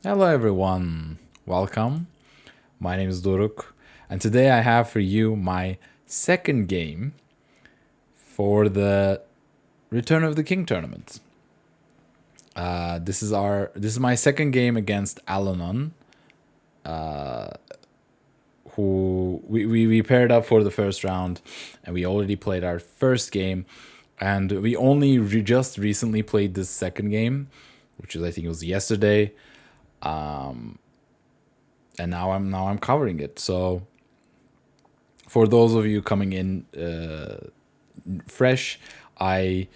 Hello everyone, welcome. My name is Doruk, and today I have for you my second game for the Return of the King tournament. This is my second game against Alanon, who we paired up for the first round, and we already played our first game, and we only just recently played this second game, which is I think it was yesterday. And now I'm covering it. So for those of you coming in fresh, I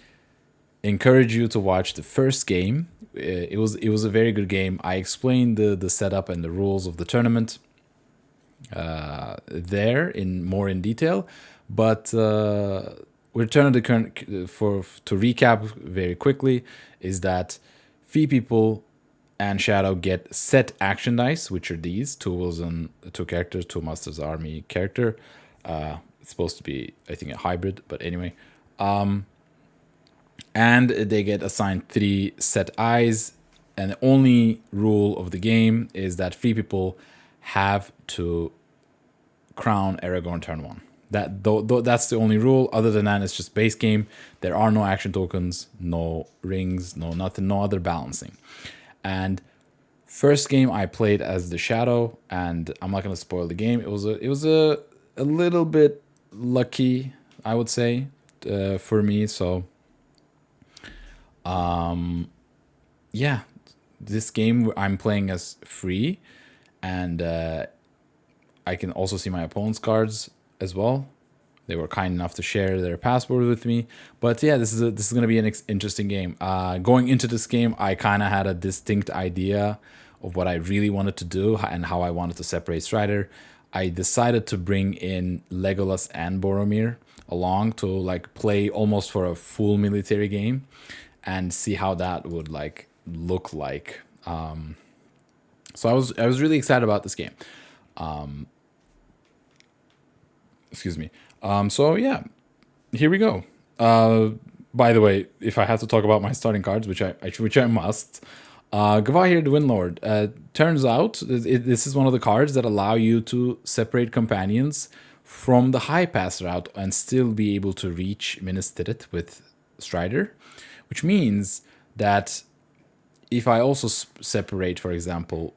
encourage you to watch the first game. It was a very good game. I explained the setup and the rules of the tournament there in more in detail, but Return of the current to recap very quickly is that Fee people and Shadow get set action dice, which are these two wills and two characters, two Masters Army character. It's supposed to be, I think, a hybrid, but anyway. And they get assigned 3 set eyes, and the only rule of the game is that Free people have to crown Aragorn turn 1. That's the only rule. Other than that, it's just base game. There are no action tokens, no rings, no nothing, no other balancing. And first game I played as the Shadow, and I'm not gonna spoil the game. It was a little bit lucky, I would say, for me. So, yeah, this game I'm playing as free, and I can also see my opponent's cards as well. They were kind enough to share their passport with me. But yeah, this is going to be an interesting game. Going into this game, I kind of had a distinct idea of what I really wanted to do and how I wanted to separate Strider. I decided to bring in Legolas and Boromir along to like play almost for a full military game and see how that would like look like. So I was really excited about this game. Excuse me. So yeah, here we go. By the way, if I have to talk about my starting cards, which I must, Gavahir the Windlord. Turns out this is one of the cards that allow you to separate companions from the high pass route and still be able to reach Minas Tirith with Strider, which means that if I also separate, for example,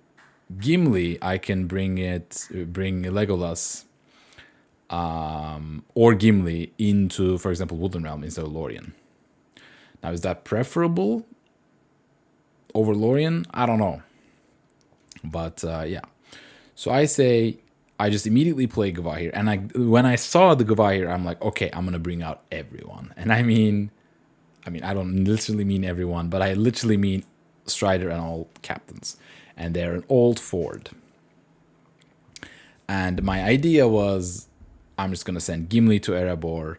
Gimli, I can bring Legolas or Gimli into, for example, Woodland Realm instead of Lorien. Now, is that preferable over Lorien? I don't know. But yeah. So I say I just immediately play Gavahir. And when I saw the Gavahir, I'm like, okay, I'm going to bring out everyone. And I mean, I don't literally mean everyone, but I literally mean Strider and all captains. And they're an old Ford. And my idea was I'm just going to send Gimli to Erebor,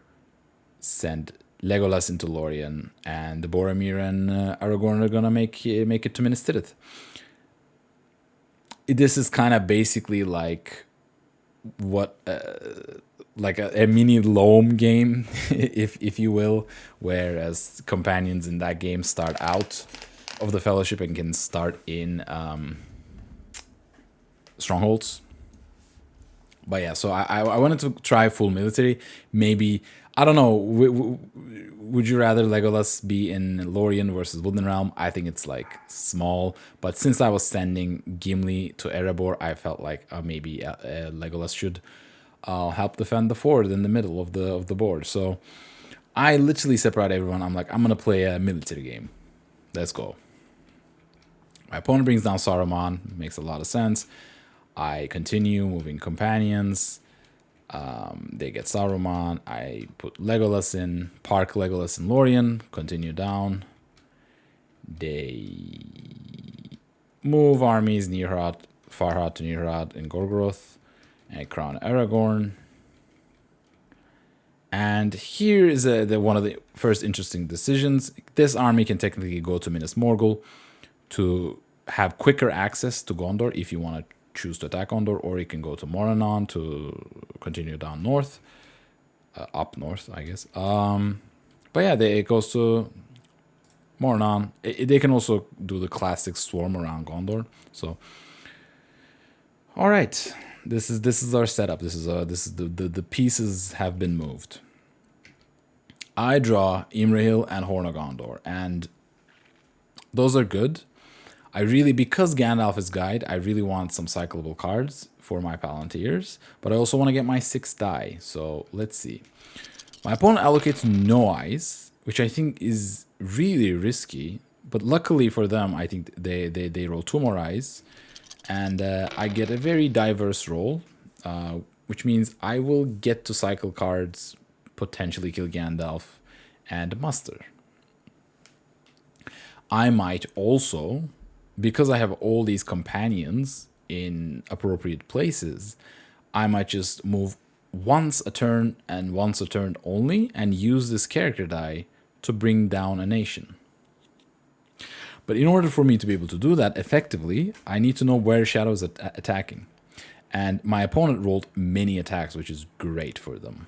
send Legolas into Lorien, and the Boromir and Aragorn are going to make it to Minas Tirith. This is kind of basically like what like a mini Loam game, if you will, whereas companions in that game start out of the Fellowship and can start in strongholds. But yeah, so I wanted to try full military. Maybe, I don't know, would you rather Legolas be in Lorien versus Woodland Realm? I think it's like small. But since I was sending Gimli to Erebor, I felt like maybe Legolas should help defend the ford in the middle of the board. So I literally separate everyone. I'm like, I'm going to play a military game. Let's go. My opponent brings down Saruman. Makes a lot of sense. I continue moving companions. They get Saruman. I put Legolas in, park Legolas in Lorien, continue down. They move armies Farhat to Nirhat in Gorgoroth, and I crown Aragorn. And here is one of the first interesting decisions. This army can technically go to Minas Morgul to have quicker access to Gondor if you want to choose to attack Gondor, or you can go to Morannon to continue down north, up north, I guess. But yeah, it goes to Mornon. They can also do the classic swarm around Gondor. So, all right, this is our setup. This is the pieces have been moved. I draw Imrahil and Horn of Gondor, and those are good. I really, because Gandalf is guide, I really want some cyclable cards for my Palantirs, but I also want to get my 6 die. So let's see. My opponent allocates no eyes, which I think is really risky, but luckily for them, I think they roll 2 more eyes, and I get a very diverse roll, which means I will get to cycle cards, potentially kill Gandalf, and muster. I might also, because I have all these companions in appropriate places, I might just move once a turn and once a turn only and use this character die to bring down a nation. But in order for me to be able to do that effectively, I need to know where Shadow is attacking. And my opponent rolled many attacks, which is great for them.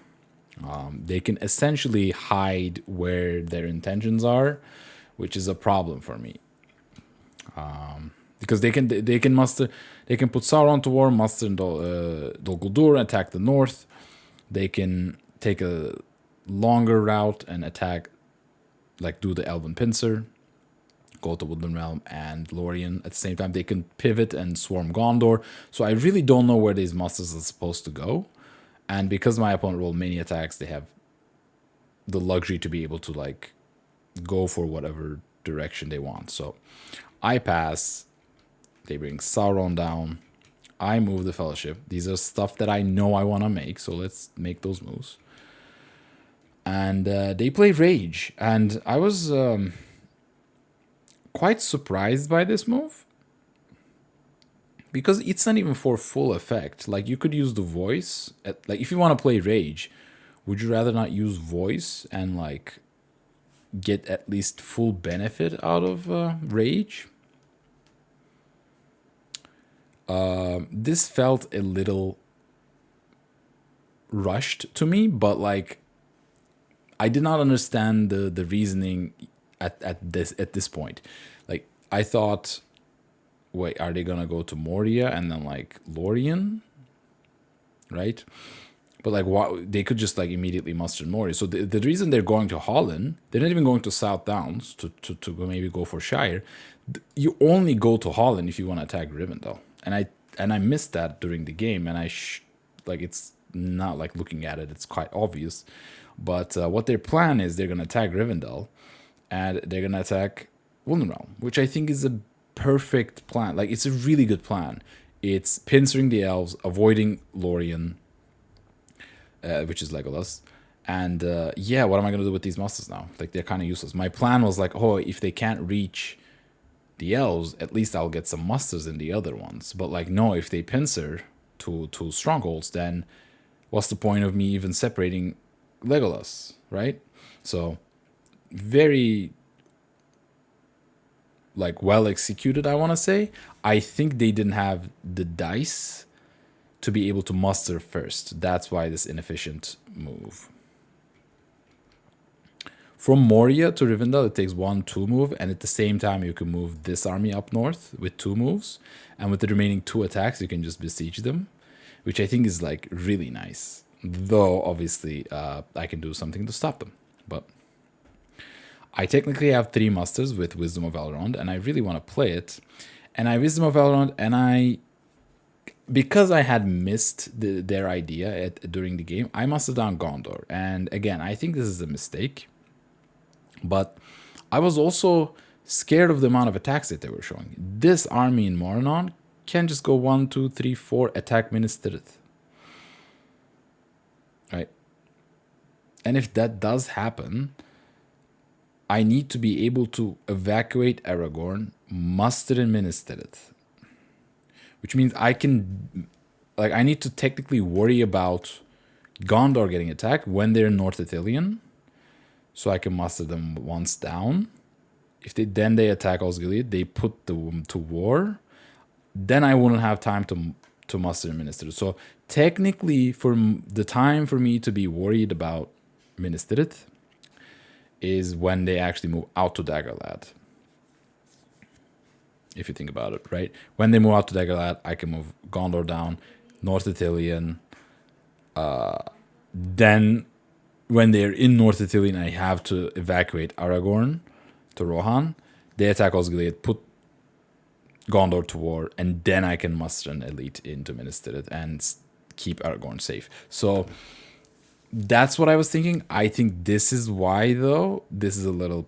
They can essentially hide where their intentions are, which is a problem for me. Because they can put Sauron to war, muster in Dol Guldur, attack the north. They can take a longer route and attack, like do the Elven Pincer, go to Woodland Realm and Lorien at the same time. They can pivot and swarm Gondor. So I really don't know where these musters are supposed to go. And because my opponent rolled many attacks, they have the luxury to be able to like go for whatever direction they want. So I pass. They bring Sauron down. I move the Fellowship. These are stuff that I know I want to make, so let's make those moves. And they play Rage, and I was quite surprised by this move, because it's not even for full effect. Like, you could use the voice. Like, if you want to play Rage, would you rather not use voice and, like, get at least full benefit out of Rage? This felt a little rushed to me, but, like, I did not understand the reasoning at this point. Like, I thought, wait, are they gonna go to Moria and then like Lorien, right? But like, what, they could just like immediately muster Moria. So the reason they're going to Holland, they're not even going to South Downs to maybe go for Shire. You only go to Holland if you want to attack Rivendell, and I missed that during the game, and like, it's not like looking at it, it's quite obvious. But what their plan is, they're gonna attack Rivendell, and they're gonna attack Woodland Realm, which I think is a perfect plan. Like, it's a really good plan. It's pincering the elves, avoiding Lorien, which is Legolas, and yeah, what am I gonna do with these musters now? Like, they're kind of useless. My plan was like, oh, if they can't reach the elves, at least I'll get some musters in the other ones. But like, no, if they pincer to strongholds, then what's the point of me even separating Legolas, right? So very like well executed, I want to say. I think they didn't have the dice to be able to muster first. That's why this inefficient move. From Moria to Rivendell, it takes 1-2 move, and at the same time you can move this army up north with 2 moves, and with the remaining 2 attacks you can just besiege them, which I think is like really nice. Though obviously I can do something to stop them. But I technically have 3 musters with Wisdom of Elrond, and I really want to play it. And I Wisdom of Elrond, and because I had missed their idea during the game, I mustered down Gondor. And again, I think this is a mistake. But I was also scared of the amount of attacks that they were showing. This army in Mornon can just go 1, 2, 3, 4, attack Minas Tirith. Right? And if that does happen, I need to be able to evacuate Aragorn, muster in Minas Tirith. Which means I need to technically worry about Gondor getting attacked when they're in North Ithilien, so I can muster them once down. If they attack Osgiliath, they put them to war, then I wouldn't have time to muster in Minas Tirith. So technically, for the time for me to be worried about Minas Tirith is when they actually move out to Daggerlad. If you think about it, right? When they move out to Daggerlad, I can move Gondor down, North Ithilien. Then when they're in North Ithilien, I have to evacuate Aragorn to Rohan. They attack Osgiliath, put Gondor to war, and then I can muster an elite into Minas Tirith and keep Aragorn safe. So that's what I was thinking. I think this is why, though, this is a little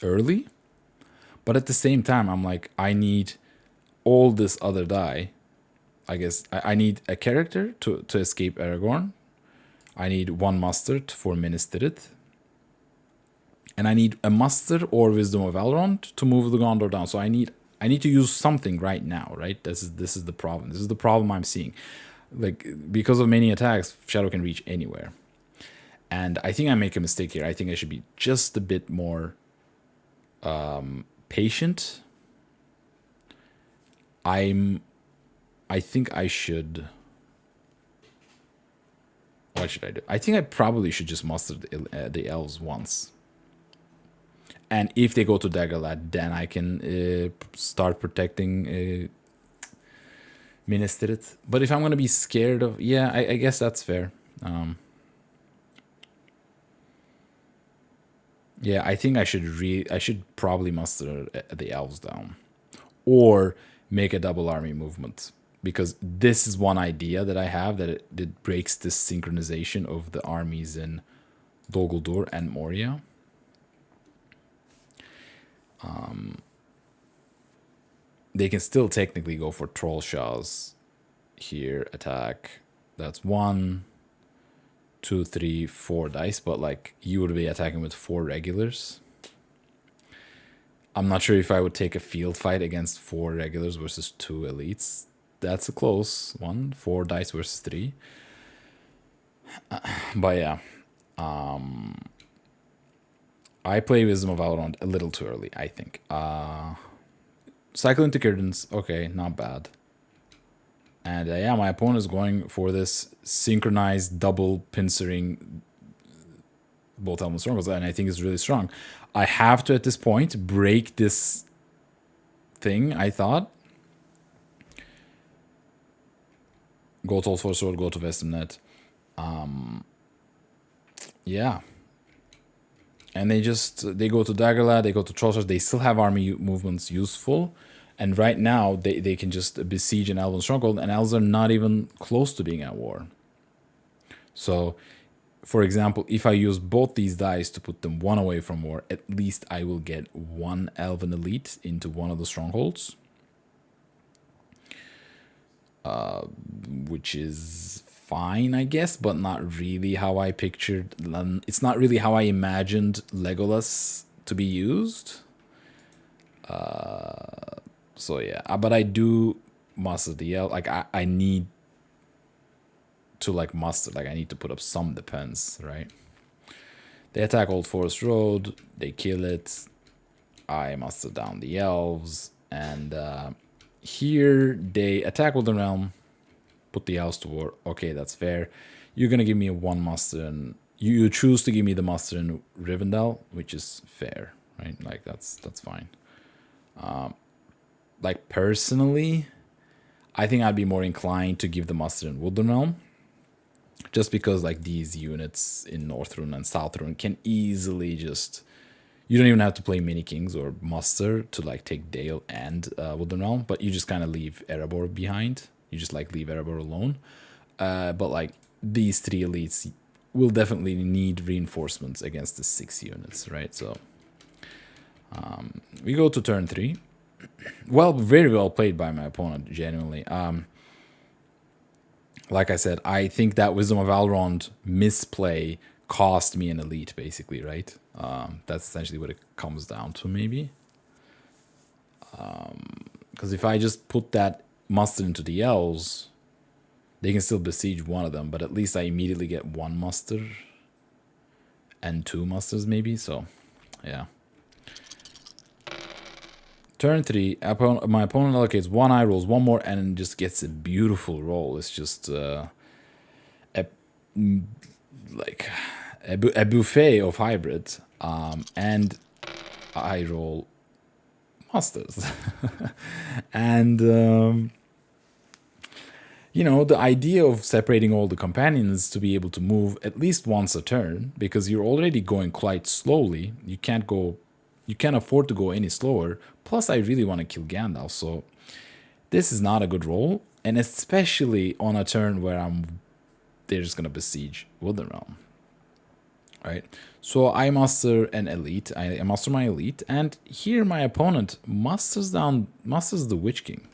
early. But at the same time, I'm like, I need all this other die. I guess I need a character to escape Aragorn. I need one muster for Minas Tirith. And I need a muster or Wisdom of Elrond to move the Gondor down. So I need to use something right now, right? This is the problem. This is the problem I'm seeing. Like, because of many attacks, Shadow can reach anywhere. And I think I make a mistake here. I think I should be just a bit more patient. I think I should... What should I do? I think I probably should just muster the elves once. And if they go to Daggerlad, then I can start protecting Minas Tirith. But if I'm going to be scared of... Yeah, I guess that's fair. Yeah, I think I should probably muster the elves down. Or make a double army movement. Because this is one idea that I have, that it breaks this synchronization of the armies in Dol Guldur and Moria. They can still technically go for Troll Shaws here, attack. That's 1, 2, 3, 4 dice, but like you would be attacking with 4 regulars. I'm not sure if I would take a field fight against 4 regulars versus 2 elites. That's a close one. 4 dice versus 3. But yeah. I play Wisdom of Elrond a little too early, I think. Cycle into Círdan's, okay, not bad. And yeah, my opponent is going for this synchronized double pincering both Elven Strongholds, and I think it's really strong. I have to, at this point, break this thing, I thought. Go to Old Forest Road, go to Vestemnet. Yeah. And they go to Daggerlad, they go to Trollshire, they still have army movements useful. And right now, they can just besiege an Elven Stronghold, and elves are not even close to being at war. So, for example, if I use both these dice to put them 1 away from war, at least I will get 1 Elven Elite into one of the strongholds. Which is fine, I guess, but not really how I pictured. It's not really how I imagined Legolas to be used. So yeah, but I do muster the elf. Like I need to like muster. Like I need to put up some defense, right? They attack Old Forest Road. They kill it. I muster down the elves, and here they attack Woodland Realm. Put the elves to war. Okay, that's fair. You're gonna give me a 1 muster, and you choose to give me the muster in Rivendell, which is fair, right? Like that's fine. Like personally, I think I'd be more inclined to give the muster in Woodland Realm, just because like these units in Northrune and Southrune can easily just... You don't even have to play Mini Kings or muster to like take Dale and Woodland Realm, but you just kind of leave Erebor behind. You just like leave Erebor alone. But like these 3 elites will definitely need reinforcements against the 6 units, right? So we go to turn 3. Well, very well played by my opponent, genuinely. Like I said, I think that Wisdom of Elrond misplay cost me an elite, basically, right? That's essentially what it comes down to, maybe. Because if I just put that muster into the elves, they can still besiege one of them, but at least I immediately get 1 muster and 2 musters, maybe. So, yeah. Turn 3, my opponent allocates 1 eye, rolls 1 more, and just gets a beautiful roll. It's just like a buffet of hybrid, and I roll masters. And you know, the idea of separating all the companions is to be able to move at least once a turn, because you're already going quite slowly. You can't afford to go any slower. Plus, I really want to kill Gandalf, so this is not a good roll, and especially on a turn where they're just gonna besiege Woodland Realm. Right, so I muster an elite. I muster my elite, and here my opponent musters the Witch King.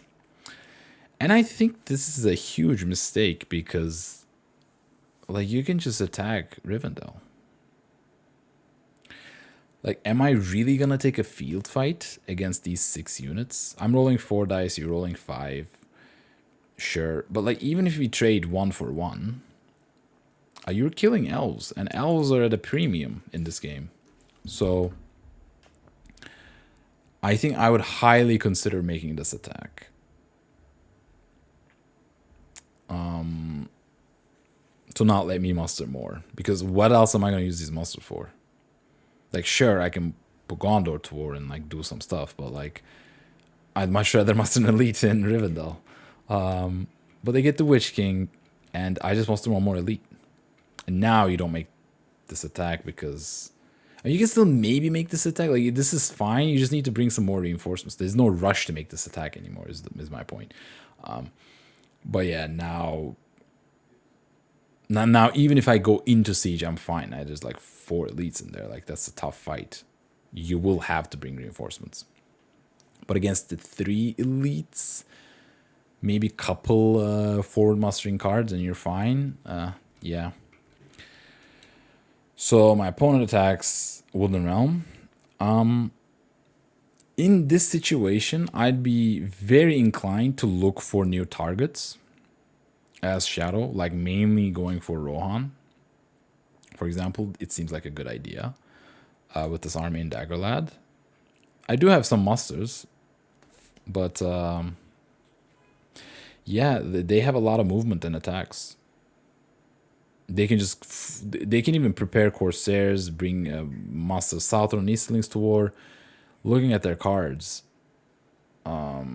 And I think this is a huge mistake because, like, you can just attack Rivendell. Like, am I really gonna take a field fight against these 6 units? I'm rolling 4 dice, you're rolling 5. Sure, but like, even if we trade 1 for 1, you're killing elves, and elves are at a premium in this game. So I think I would highly consider making this attack. To not let me muster more, because what else am I going to use these muster for? Like, sure, I can put Gondor to war and like do some stuff, but like, I'd much rather muster an elite in Rivendell. But they get the Witch King, and I just muster one more elite. And now you don't make this attack because you can still maybe make this attack. Like, this is fine. You just need to bring some more reinforcements. There's no rush to make this attack anymore. Is my point. But yeah, now even if I go into siege, I'm fine. There's like 4 elites in there. Like, that's a tough fight. You will have to bring reinforcements. But against the 3 elites, maybe couple forward mustering cards and you're fine. Yeah. So my opponent attacks Woodland Realm. In this situation, I'd be very inclined to look for new targets as Shadow, like mainly going for Rohan. For example, it seems like a good idea with this army in Daggerlad. I do have some musters, but yeah, they have a lot of movement and attacks. They can even prepare Corsairs, bring Master Southern and Eastlings to war. Looking at their cards, oh,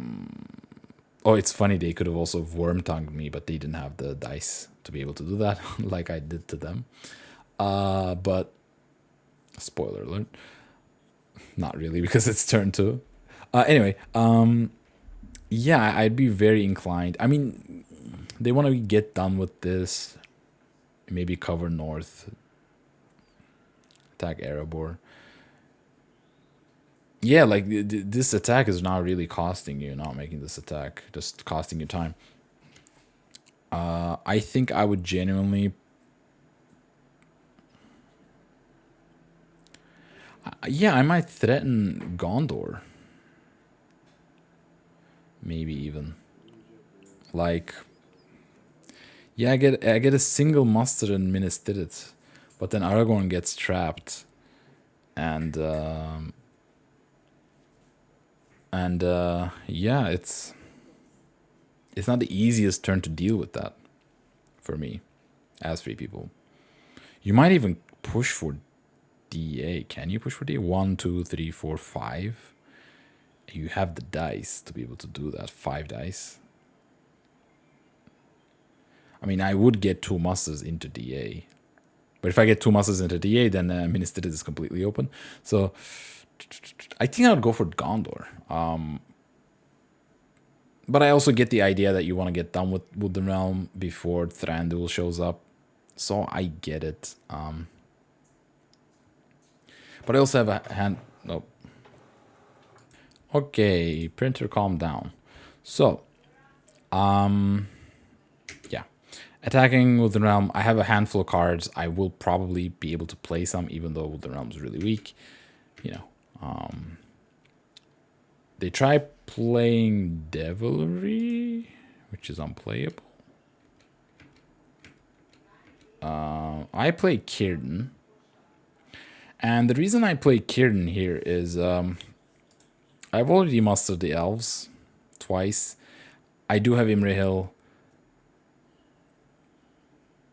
it's funny, they could have also worm-tongued me, but they didn't have the dice to be able to do that, like I did to them. But, spoiler alert, not really, because it's turn 2. Anyway, yeah, I'd be very inclined. I mean, they want to get done with this, maybe cover north, attack Erebor. Yeah, like, this attack is not really costing you, not making this attack, just costing you time. I think I would genuinely... yeah, I might threaten Gondor. Maybe even. Like... yeah, I get a single muster in Minas Tirith, but then Aragorn gets trapped. And... yeah, it's not the easiest turn to deal with that for me as 3 people. You might even push for DA. Can you push for DA? 1, 2, 3, 4, 5. You have the dice to be able to do that. 5 dice. I mean, I would get 2 musters into DA, but if I get 2 musters into DA, then Minas Tirith is completely open. So I think I would go for Gondor. But I also get the idea that you want to get done with the realm before Thranduil shows up. So I get it. But I also have a hand... no. Okay, printer, calm down. So, yeah. Attacking with the realm, I have a handful of cards. I will probably be able to play some, even though the realm is really weak. You know, they try playing Devilry, which is unplayable. I play Círdan. And the reason I play Círdan here is I've already mustered the elves twice. I do have Imrahil.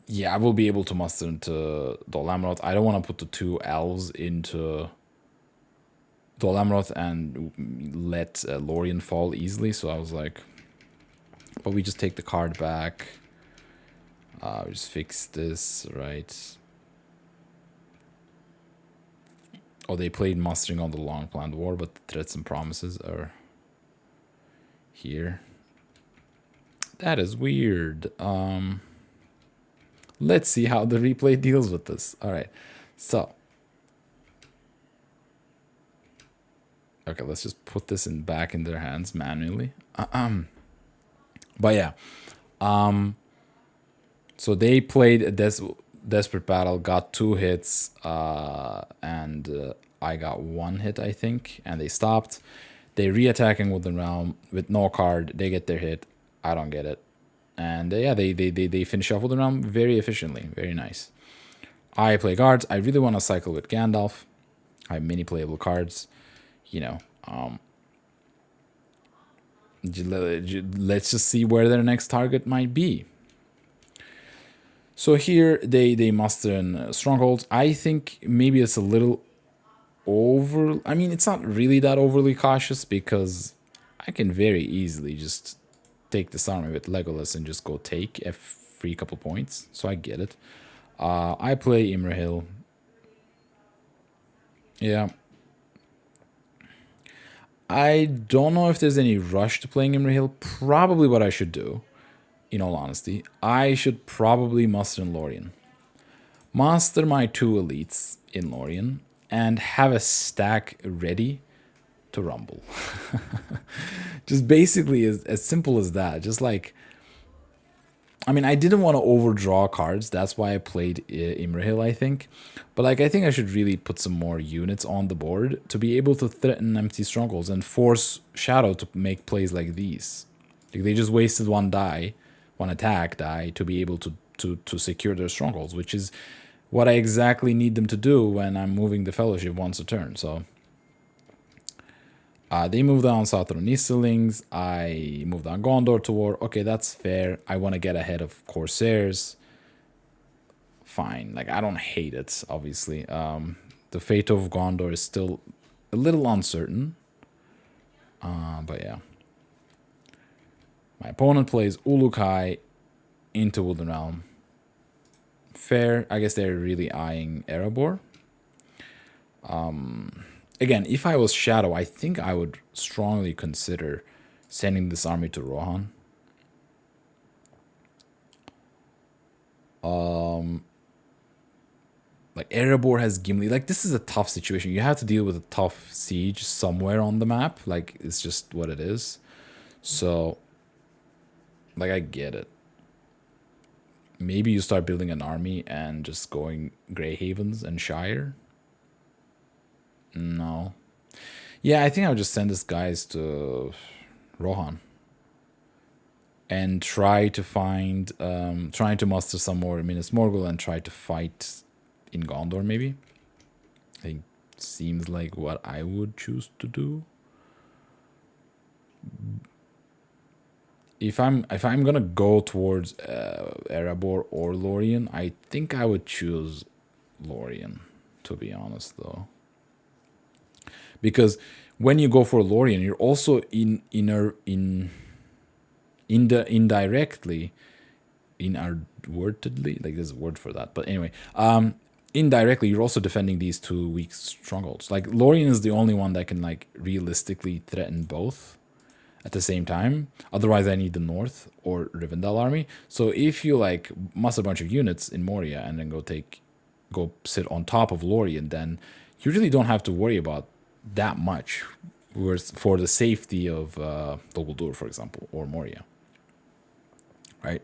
Yeah, I will be able to muster into Dol Amroth. I don't want to put the 2 elves into Dol Amroth and let Lorien fall easily, so I was like, but we just take the card back. We just fix this, right? Oh, they played Mustering on the Long Planned War, but the Threats and Promises are here. That is weird. Let's see how the replay deals with this. All right, so. Okay, let's just put this back in their hands manually. But yeah. So they played a desperate battle, got 2 hits, and I got 1 hit, I think, and they stopped. They re-attacking with the realm with no card. They get their hit. I don't get it. And yeah, they finish off with the realm very efficiently. Very nice. I play cards. I really want to cycle with Gandalf. I have many playable cards. You know, let's just see where their next target might be. So here they muster in strongholds. I think maybe it's a little over. I mean, it's not really that overly cautious because I can very easily just take this army with Legolas and just go take a free couple points. So I get it. I play Imrahil. Yeah. I don't know if there's any rush to playing Imrahil. Probably what I should do, in all honesty, I should probably muster in Lorien. Master my 2 elites in Lorien and have a stack ready to rumble. Just basically as simple as that. Just like, I mean, I didn't want to overdraw cards. That's why I played Imrahil, I think. But like, I think I should really put some more units on the board to be able to threaten empty strongholds and force Shadow to make plays like these. Like, they just wasted 1 die, 1 attack die to be able to secure their strongholds, which is what I exactly need them to do when I'm moving the Fellowship once a turn. So they moved on Southern Easterlings. I moved on Gondor to war. Okay, that's fair. I want to get ahead of Corsairs. Fine. Like, I don't hate it, obviously. The fate of Gondor is still a little uncertain. But yeah. My opponent plays Ulukai into Woodland Realm. Fair. I guess they're really eyeing Erebor. Again, if I was Shadow, I think I would strongly consider sending this army to Rohan. Like, Erebor has Gimli. Like, this is a tough situation. You have to deal with a tough siege somewhere on the map. Like, it's just what it is. So, like, I get it. Maybe you start building an army and just going Grey Havens and Shire. No. Yeah, I think I'll just send this guys to Rohan. And try to find, trying to muster some more Minas Morgul and try to fight in Gondor, maybe. I think seems like what I would choose to do. If I'm gonna go towards Erebor or Lorien, I think I would choose Lorien, to be honest, though. Because when you go for Lorien, you're also indirectly, inadvertently, like there's a word for that, but anyway, indirectly you're also defending these 2 weak strongholds. Like, Lorien is the only one that can, like, realistically threaten both at the same time. Otherwise I need the North or Rivendell army. So if you, like, muster a bunch of units in Moria and then go sit on top of Lorien, then you really don't have to worry about that much for the safety of Dol Guldur, for example, or Moria. Right?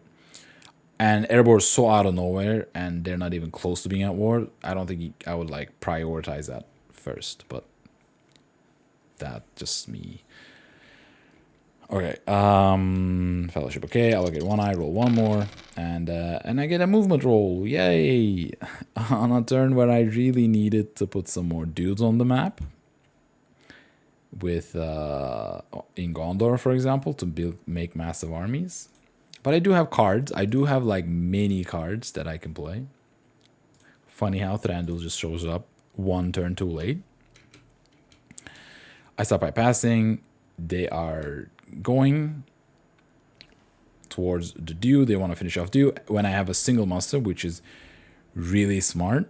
And Erebor is so out of nowhere, and they're not even close to being at war. I don't think I would, like, prioritize that first, but that's just me. Okay, Fellowship, okay, I'll get 1 eye, roll 1 more, and I get a movement roll, yay! On a turn where I really needed to put some more dudes on the map, with, in Gondor, for example, to make massive armies. But I do have cards. I do have like many cards that I can play. Funny how Thranduil just shows up one turn too late. I start by passing. They are going towards the Dew. They want to finish off Dew. When I have a single monster, which is really smart.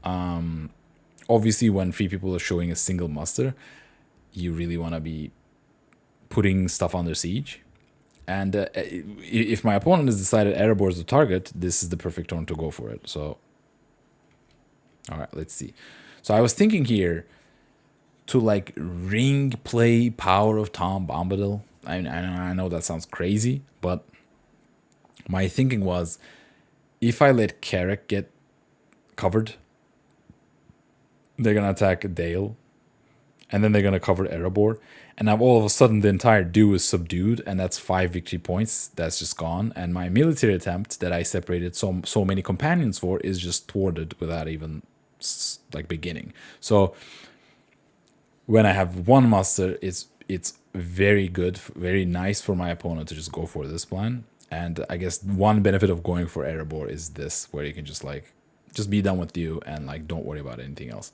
Obviously, when 3 people are showing a single muster, you really want to be putting stuff under siege. And if my opponent has decided Erebor is the target, this is the perfect turn to go for it. So, all right, let's see. So I was thinking here to like ring play Power of Tom Bombadil. I know that sounds crazy, but my thinking was if I let Carrick get covered, they're going to attack Dale, and then they're going to cover Erebor. And now all of a sudden the entire Dew is subdued, and that's 5 victory points. That's just gone. And my military attempt that I separated so many companions for is just thwarted without even like beginning. So when I have one muster, it's very good, very nice for my opponent to just go for this plan. And I guess one benefit of going for Erebor is this, where you can just be done with you and like don't worry about anything else.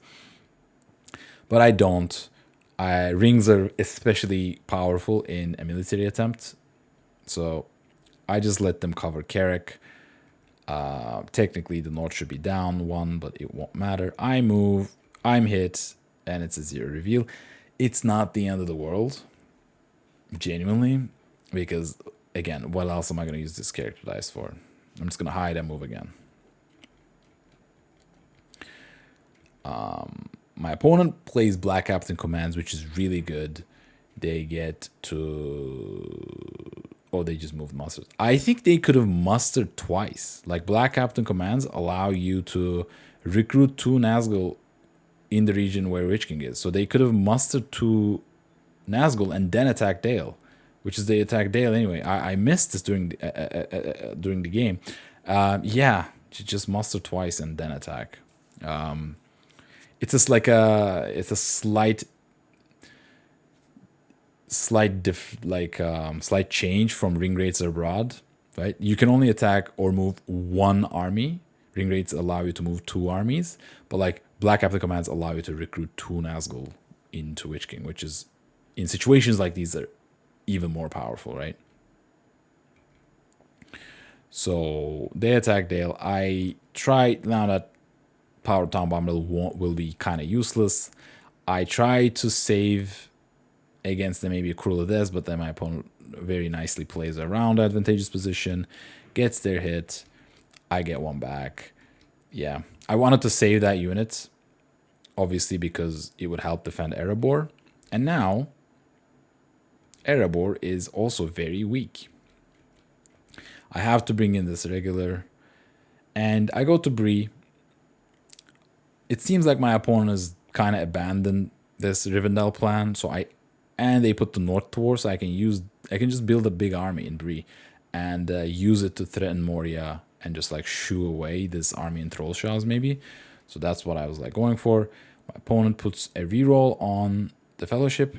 But I don't. Rings are especially powerful in a military attempt, so I just let them cover Carrick. Technically, the North should be down 1, but it won't matter. I move, I'm hit, and it's a 0 reveal. It's not the end of the world, genuinely, because, again, what else am I going to use this character dice for? I'm just going to hide and move again. My opponent plays Black Captain Commands, which is really good. They get to... Oh, they just moved musters. I think they could have mustered twice. Like, Black Captain Commands allow you to recruit 2 Nazgul in the region where Witch King is. So they could have mustered 2 Nazgul and then attack Dale, which is they attack Dale anyway. I missed this during the game. Yeah, just muster twice and then attack. It's just like it's a slight change from Ring Raids Abroad, right? You can only attack or move 1 army. Ring Raids allow you to move 2 armies, but like Black Captain Commands allow you to recruit 2 Nazgul into Witch King, which is in situations like these are even more powerful, right? So they attack Dale. I try now that Power Town Bombadil will be kind of useless. I try to save against them, maybe a Cruel Death, but then my opponent very nicely plays around advantageous position, gets their hit. I get 1 back. Yeah, I wanted to save that unit, obviously, because it would help defend Erebor. And now, Erebor is also very weak. I have to bring in this regular, and I go to Bree. It seems like my opponent has kind of abandoned this Rivendell plan, and they put the North Tour, so I can just build a big army in Bree and use it to threaten Moria and just like shoo away this army in Trollshaws maybe. So that's what I was like going for. My opponent puts a reroll on the Fellowship.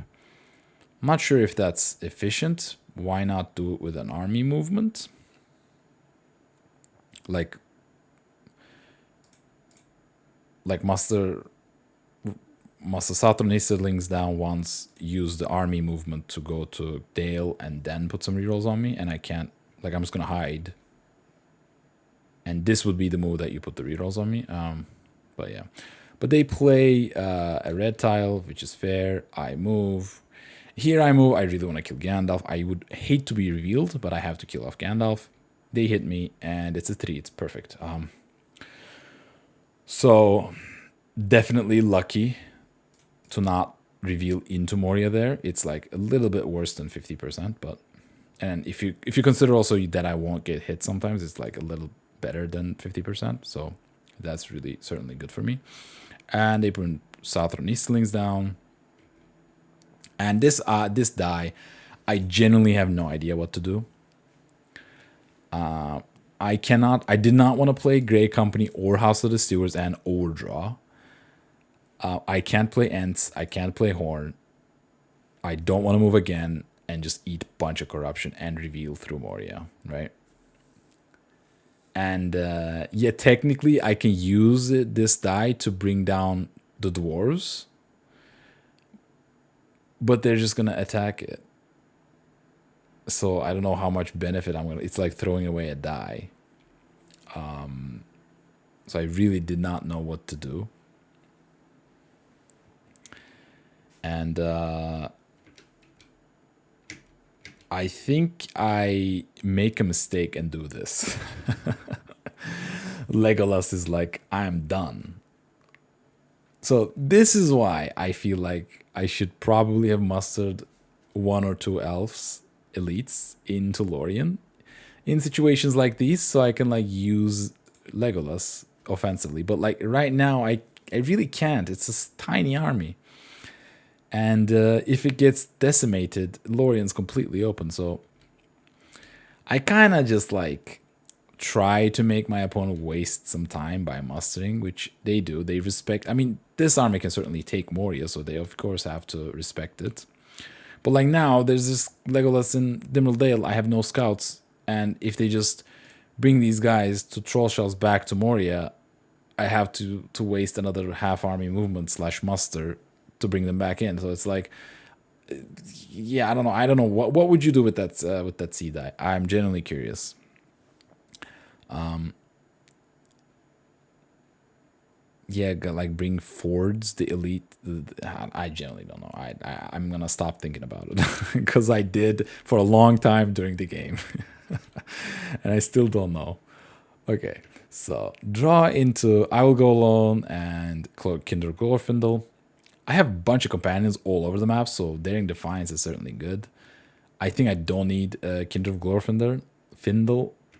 I'm not sure if that's efficient. Why not do it with an army movement? Like muster Saturn Easterlings down once, use the army movement to go to Dale and then put some rerolls on me, and I can't, like, I'm just gonna hide. And this would be the move that you put the rerolls on me. But yeah. But they play a red tile, which is fair. I move. Here I move. I really want to kill Gandalf. I would hate to be revealed, but I have to kill off Gandalf. They hit me, and it's a 3. It's perfect. So definitely lucky to not reveal into Moria there. It's like a little bit worse than 50%, but and if you consider also that I won't get hit sometimes, it's like a little better than 50%. So that's really certainly good for me. And they put Southern Eastlings down. And this die, I genuinely have no idea what to do. I did not want to play Grey Company or House of the Stewards and overdraw. I can't play Ents. I can't play Horn. I don't want to move again. then just eat a bunch of corruption and reveal through Moria, right? And yeah, technically I can use this die to bring down the dwarves, but they're just gonna attack it. So I don't know how much benefit I'm gonna. It's like throwing away a die. So I really did not know what to do. And I think I make a mistake and do this. Legolas is like, I'm done. So this is why I feel like I should probably have mustered 1 or 2 elves elites into Lorien in situations like these, so I can like use Legolas offensively. But like right now, I really can't. It's a tiny army. And if it gets decimated, Lorien's completely open. So I kind of just like try to make my opponent waste some time by mustering, which they do. They respect. I mean, this army can certainly take Moria, so they of course have to respect it. But like now, there's this Legolas in Dimrill Dale. I have no scouts, and if they just bring these guys to Trollshells back to Moria, I have to waste another half army movement / muster to bring them back in. So it's like, yeah, I don't know. What would you do with that sea die? I'm genuinely curious. Yeah, like bring Fords, the elite. I generally don't know. I'm gonna stop thinking about it because I did for a long time during the game, and I still don't know. Okay, so draw into. I will go alone and Kindred Glorfindel. I have a bunch of companions all over the map, so Daring Defiance is certainly good. I think I don't need Kindred Glorfindel,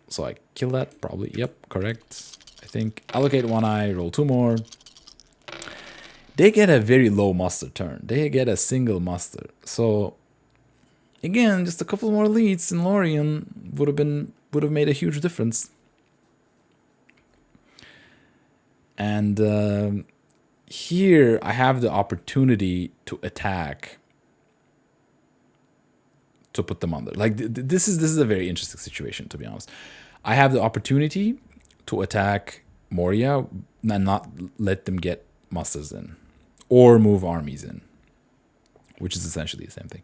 so I kill that probably. Yep, correct. I think allocate 1 eye, roll 2 more. They get a very low muster turn. They get a single muster. So again, just a couple more leads in Lorien would have made a huge difference. And here I have the opportunity to attack to put them under. Like this is a very interesting situation, to be honest. I have the opportunity to attack Moria and not let them get musters in or move armies in, which is essentially the same thing.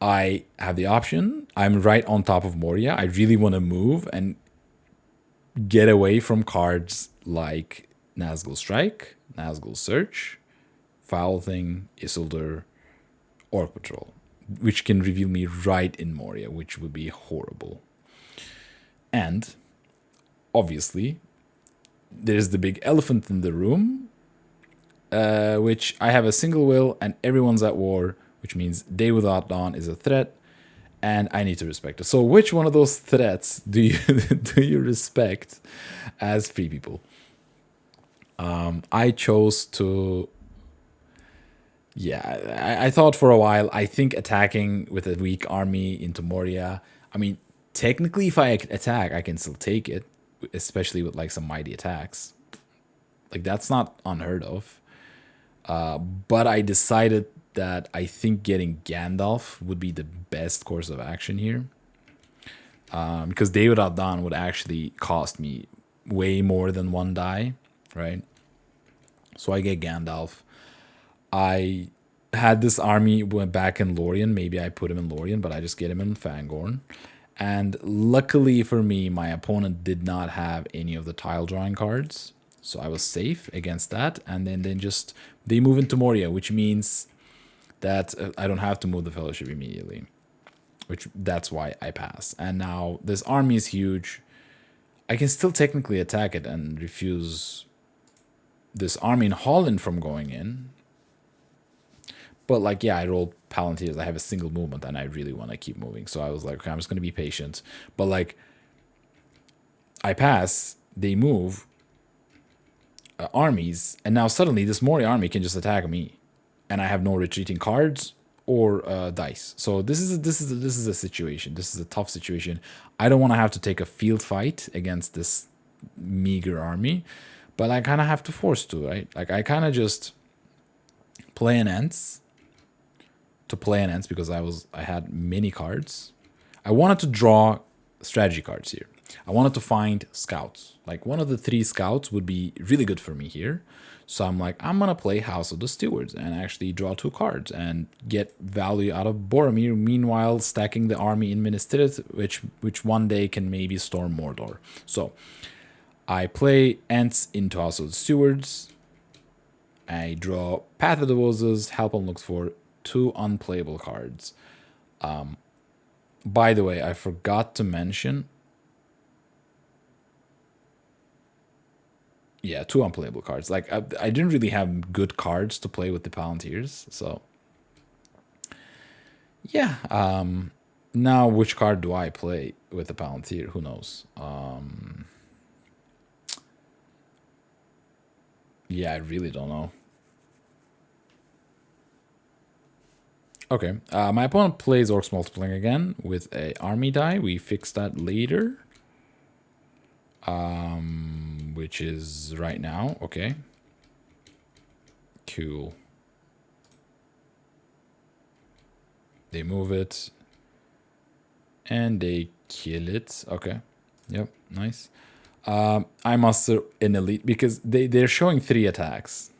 I have the option. I'm right on top of Moria. I really want to move and get away from cards like Nazgul Strike, Nazgul Search, Foul Thing, Isildur, Orc Patrol, which can reveal me right in Moria, which would be horrible. And obviously, there's the big elephant in the room, which I have a single will and everyone's at war, which means Day Without Dawn is a threat, and I need to respect it. So which one of those threats do you respect as free people? I chose to... Yeah, I thought for a while, I think attacking with a weak army into Moria, I mean, technically if I attack, I can still take it, especially with like some mighty attacks. Like that's not unheard of. But I decided that I think getting Gandalf would be the best course of action here. Because Day Without Dawn would actually cost me way more than 1 die, right? So I get Gandalf. I had this army went back in Lorien. Maybe I put him in Lorien, but I just get him in Fangorn. And luckily for me, my opponent did not have any of the tile drawing cards. So I was safe against that. And then just they move into Moria, which means that I don't have to move the Fellowship immediately. That's why I pass. And now this army is huge. I can still technically attack it and refuse this army in Holland from going in. But like, yeah, I rolled Palantirs. I have a single movement and I really want to keep moving. So I was like, okay, I'm just going to be patient. But like, I pass, they move armies, and now suddenly this Moria army can just attack me. And I have no retreating cards or dice. So this is a situation. This is a tough situation. I don't want to have to take a field fight against this meager army, but I kind of have to force to, right? Like I kind of just play an Ents, to play an Ents because I had many cards. I wanted to draw strategy cards here. I wanted to find scouts. Like one of the 3 scouts would be really good for me here. So I'm like, I'm gonna play House of the Stewards and actually draw 2 cards and get value out of Boromir. Meanwhile, stacking the army in Minas Tirith, which one day can maybe storm Mordor. So I play Ents into House of the Stewards. I draw Path of the Roses. Halpin looks for 2 unplayable cards. By the way, I forgot to mention. Yeah, 2 unplayable cards. Like I didn't really have good cards to play with the Palantirs, so yeah. Now which card do I play with the Palantir? Who knows? Yeah, I really don't know. Okay, my opponent plays Orcs Multiplying again with a army die. We fix that later. Which is right now. Okay. Cool. They move it. And they kill it. Okay. Yep, nice. I muster an elite because they're showing 3 attacks.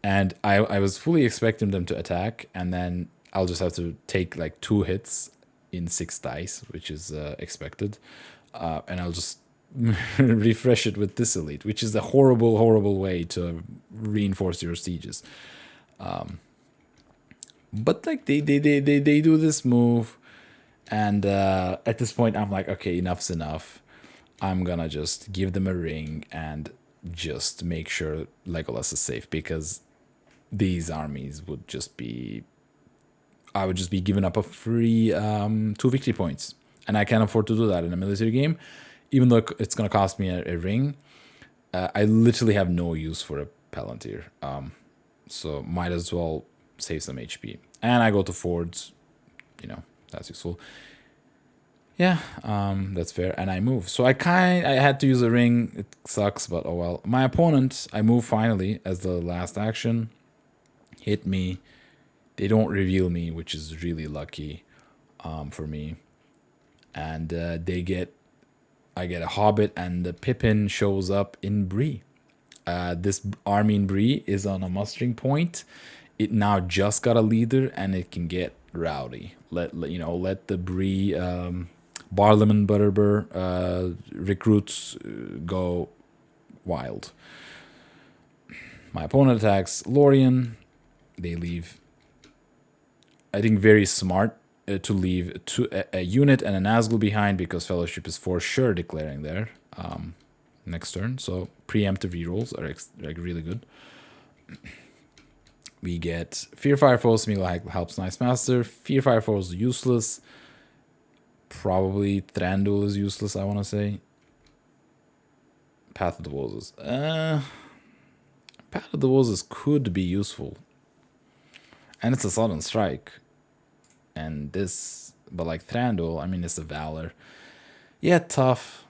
And I was fully expecting them to attack, and then I'll just have to take like 2 hits in 6 dice, which is expected. And I'll just refresh it with this elite, which is a horrible, horrible way to reinforce your sieges. But like they do this move, and at this point I'm like, okay, enough's enough. I'm gonna just give them a ring and just make sure Legolas is safe, because these armies would just be, I would just be giving up a free 2 victory points, and I can't afford to do that in a military game, even though it's gonna cost me a ring. I literally have no use for a Palantir, so might as well save some HP. And I go to Fords, you know, that's useful. Yeah, that's fair. And I move. So I had to use a ring. It sucks, but oh well. My opponent, I move finally as the last action. Hit me. They don't reveal me, which is really lucky for me. And I get a Hobbit, and the Pippin shows up in Bree. This army in Bree is on a mustering point. It now just got a leader, and it can get rowdy. Let the Bree Barlam and Butterbur recruits go wild. My opponent attacks Lorien. They leave. I think very smart to leave a unit and a Nazgul behind, because Fellowship is for sure declaring there next turn. So preemptive rerolls are like really good. We get Fear Fire Foes. Smeagol helps Nice Master. Fear Fire Foes useless. Probably Thranduil is useless, I want to say. Path of the Roses. Path of the Roses could be useful. And it's a sudden strike. And this, but like Thranduil, I mean, it's a Valor. Yeah, tough.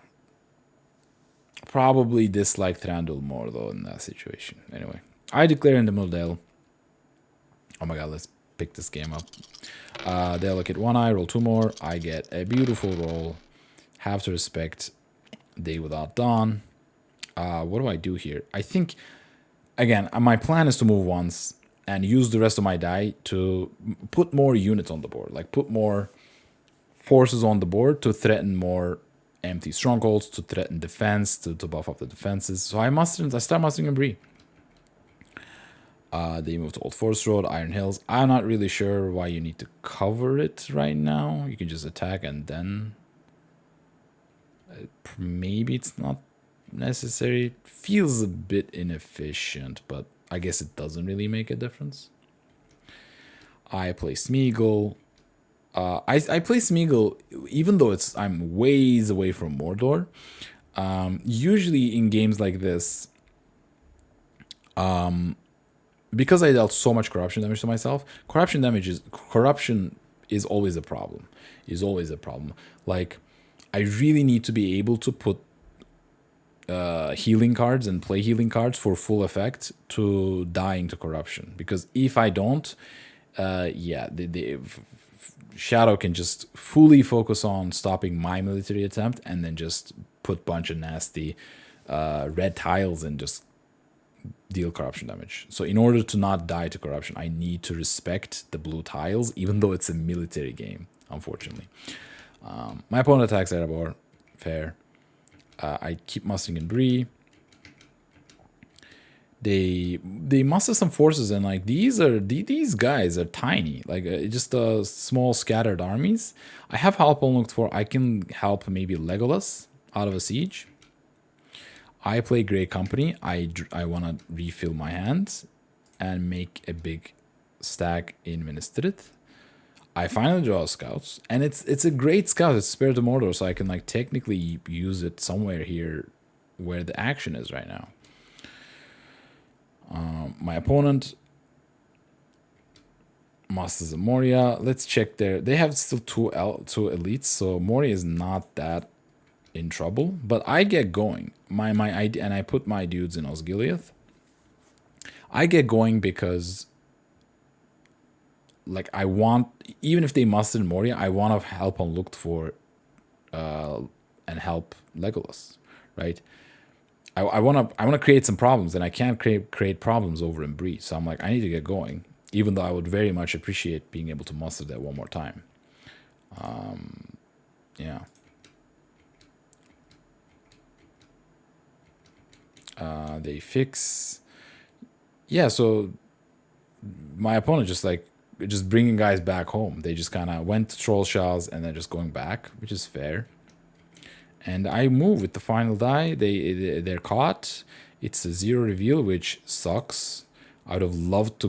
Probably dislike Thranduil more, though, in that situation. Anyway, I declare in the Muldale. Oh my god, let's pick this game up. Delicate 1 eye, roll 2 more. I get a beautiful roll. Have to respect Day Without Dawn. What do I do here? I think, again, my plan is to move once and use the rest of my die to put more units on the board. Like, put more forces on the board to threaten more empty strongholds, to threaten defense, to buff up the defenses. So I start mustering a Bree. They move to Old Forest Road, Iron Hills. I'm not really sure why you need to cover it right now. You can just attack and then... maybe it's not necessary. It feels a bit inefficient, but I guess it doesn't really make a difference. I play Smeagol. I play Smeagol even though I'm ways away from Mordor. Usually in games like this, because I dealt so much corruption damage to myself, corruption is always a problem. Like, I really need to be able to put healing cards and play healing cards for full effect to dying to corruption. Because if I don't, yeah, Shadow can just fully focus on stopping my military attempt and then just put bunch of nasty red tiles and just deal corruption damage. So in order to not die to corruption, I need to respect the blue tiles, even though it's a military game, unfortunately. My opponent attacks Erebor. Fair. I keep mustering in Bree. They muster some forces, and like these guys are tiny, like just small scattered armies. I have help unlooked for. I can help maybe Legolas out of a siege. I play Grey Company. I want to refill my hands and make a big stack in Minas Tirith. I finally draw scouts, and it's a great scout. It's Spirit of Mordor, so I can like technically use it somewhere here where the action is right now. My opponent musters of Moria. Let's check there. They have still two elites, so Moria is not that in trouble. But I get going. My idea, and I put my dudes in Osgiliath. I get going because, like, I want, even if they mustered Moria, I want to help unlooked for, and help Legolas, right? I want to create some problems, and I can't create problems over in Bree. So I'm like, I need to get going, even though I would very much appreciate being able to muster that one more time. Yeah. They fix. Yeah, so my opponent just bringing guys back home. They just kind of went to Troll Shells and then just going back, which is fair. And I move with the final die. They're caught. It's a 0 reveal, which sucks. I would have loved to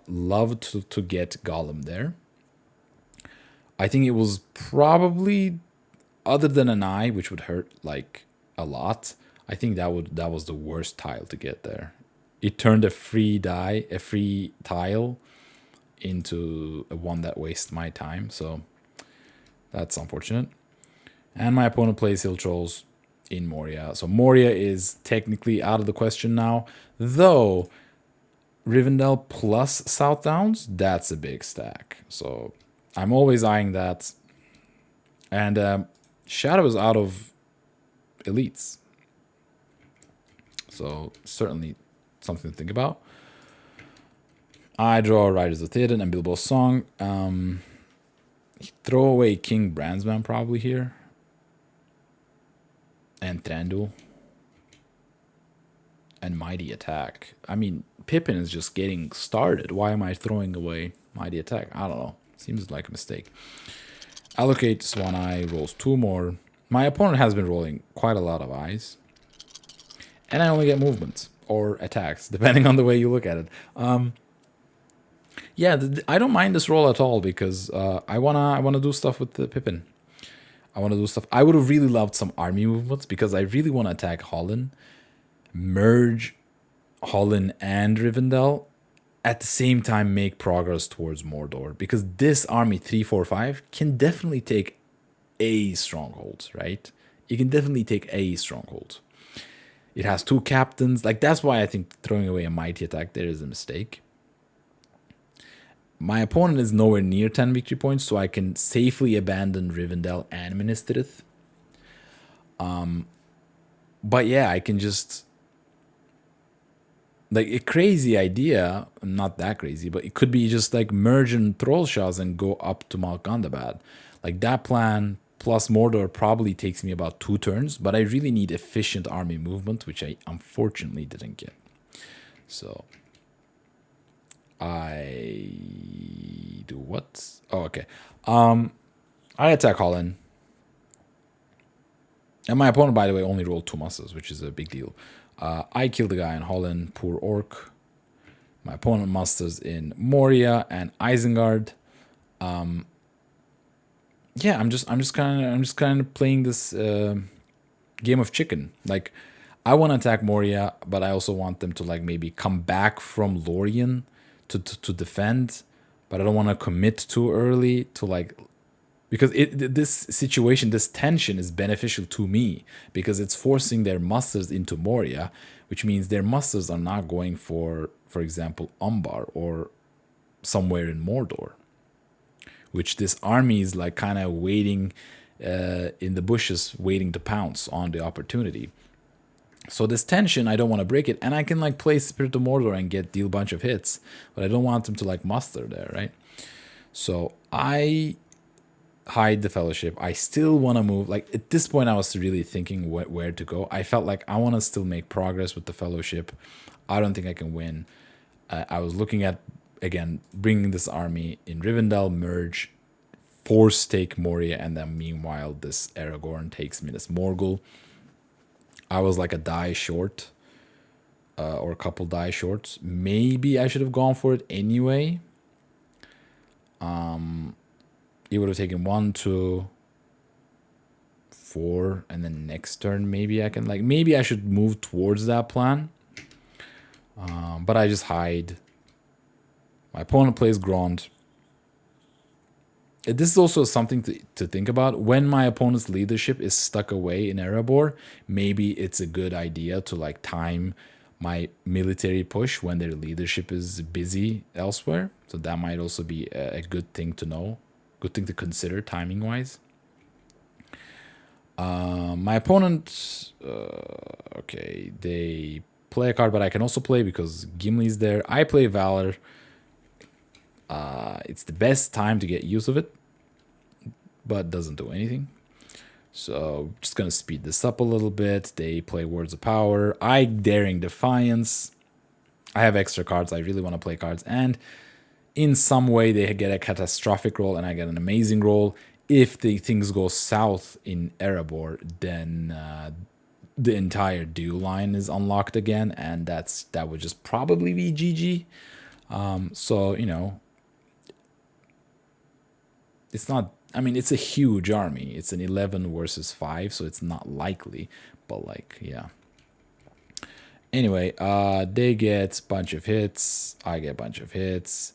loved to get Gollum there. I think it was probably, other than an eye, which would hurt like a lot. I think that was the worst tile to get there. It turned a free tile into a one that wastes my time. So that's unfortunate. And my opponent plays Hill Trolls in Moria. So Moria is technically out of the question now. Though, Rivendell plus South Downs, that's a big stack. So I'm always eyeing that. And Shadow is out of elites. So certainly something to think about. I draw Riders of Theoden and Bilbo's Song. Throw away King Brandsman probably here. And Thranduil. And Mighty Attack. I mean, Pippin is just getting started. Why am I throwing away Mighty Attack? I don't know. Seems like a mistake. Allocate Swan Eye. Rolls 2 more. My opponent has been rolling quite a lot of eyes. And I only get movements. Or attacks. Depending on the way you look at it. Yeah, I don't mind this roll at all. Because I wanna do stuff with the Pippin. I want to do stuff. I would have really loved some army movements because I really want to attack Holland, merge Holland and Rivendell, at the same time make progress towards Mordor. Because this army 3-4-5 can definitely take a stronghold, right? It can definitely take a stronghold. It has 2 captains. Like, that's why I think throwing away a Mighty Attack there is a mistake. My opponent is nowhere near 10 victory points, so I can safely abandon Rivendell and Minas Tirith. But yeah, I can just... Like, a crazy idea, not that crazy, but it could be just like merge in Trollshaws and go up to Malkandabad. Like, that plan plus Mordor probably takes me about 2 turns, but I really need efficient army movement, which I unfortunately didn't get. So... I do what? Oh, okay. I attack Holland. And my opponent, by the way, only rolled 2 muscles, which is a big deal. I kill the guy in Holland, poor orc. My opponent musters in Moria and Isengard. Yeah, I'm just kind of playing this game of chicken. Like, I want to attack Moria, but I also want them to like maybe come back from Lorien to defend, but I don't want to commit too early to like, because this situation, this tension is beneficial to me because it's forcing their musters into Moria, which means their musters are not going for example, Umbar or somewhere in Mordor, which this army is like kind of waiting in the bushes, waiting to pounce on the opportunity. So this tension, I don't want to break it, and I can like play Spirit of Mordor and deal a bunch of hits, but I don't want them to like muster there, right? So I hide the Fellowship. I still want to move. Like at this point, I was really thinking where to go. I felt like I want to still make progress with the Fellowship. I don't think I can win. I was looking at, again, bringing this army in Rivendell, merge, force take Moria, and then meanwhile this Aragorn takes Minas Morgul. I was like a die short, or a couple die shorts. Maybe I should have gone for it anyway. It would have taken 1, 2, 4, and then next turn maybe I can like, maybe I should move towards that plan. But I just hide. My opponent plays Grond. This is also something to think about. When my opponent's leadership is stuck away in Erebor, maybe it's a good idea to like time my military push when their leadership is busy elsewhere. So that might also be a good thing to know, good thing to consider timing-wise. My opponent, okay, they play a card, but I can also play because Gimli's there. I play Valor. It's the best time to get use of it, but doesn't do anything. So just gonna speed this up a little bit. They play Words of Power. I Daring Defiance. I have extra cards. I really want to play cards, and in some way they get a catastrophic roll, and I get an amazing roll. If the things go south in Erebor, then the entire duel line is unlocked again, and that would just probably be GG. So you know, it's not. I mean, it's a huge army. It's an 11 versus 5, so it's not likely. But like, yeah. Anyway, they get a bunch of hits. I get a bunch of hits.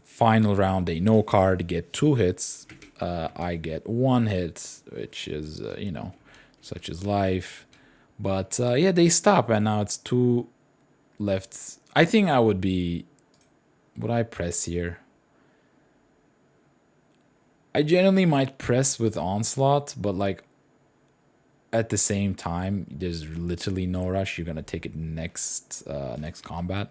Final round, they no card, get 2 hits. I get 1 hit, which is, you know, such is life. But yeah, they stop, and now it's 2 left. I think I would be... Would I press here? I generally might press with Onslaught, but like at the same time, there's literally no rush. You're gonna take it next next combat.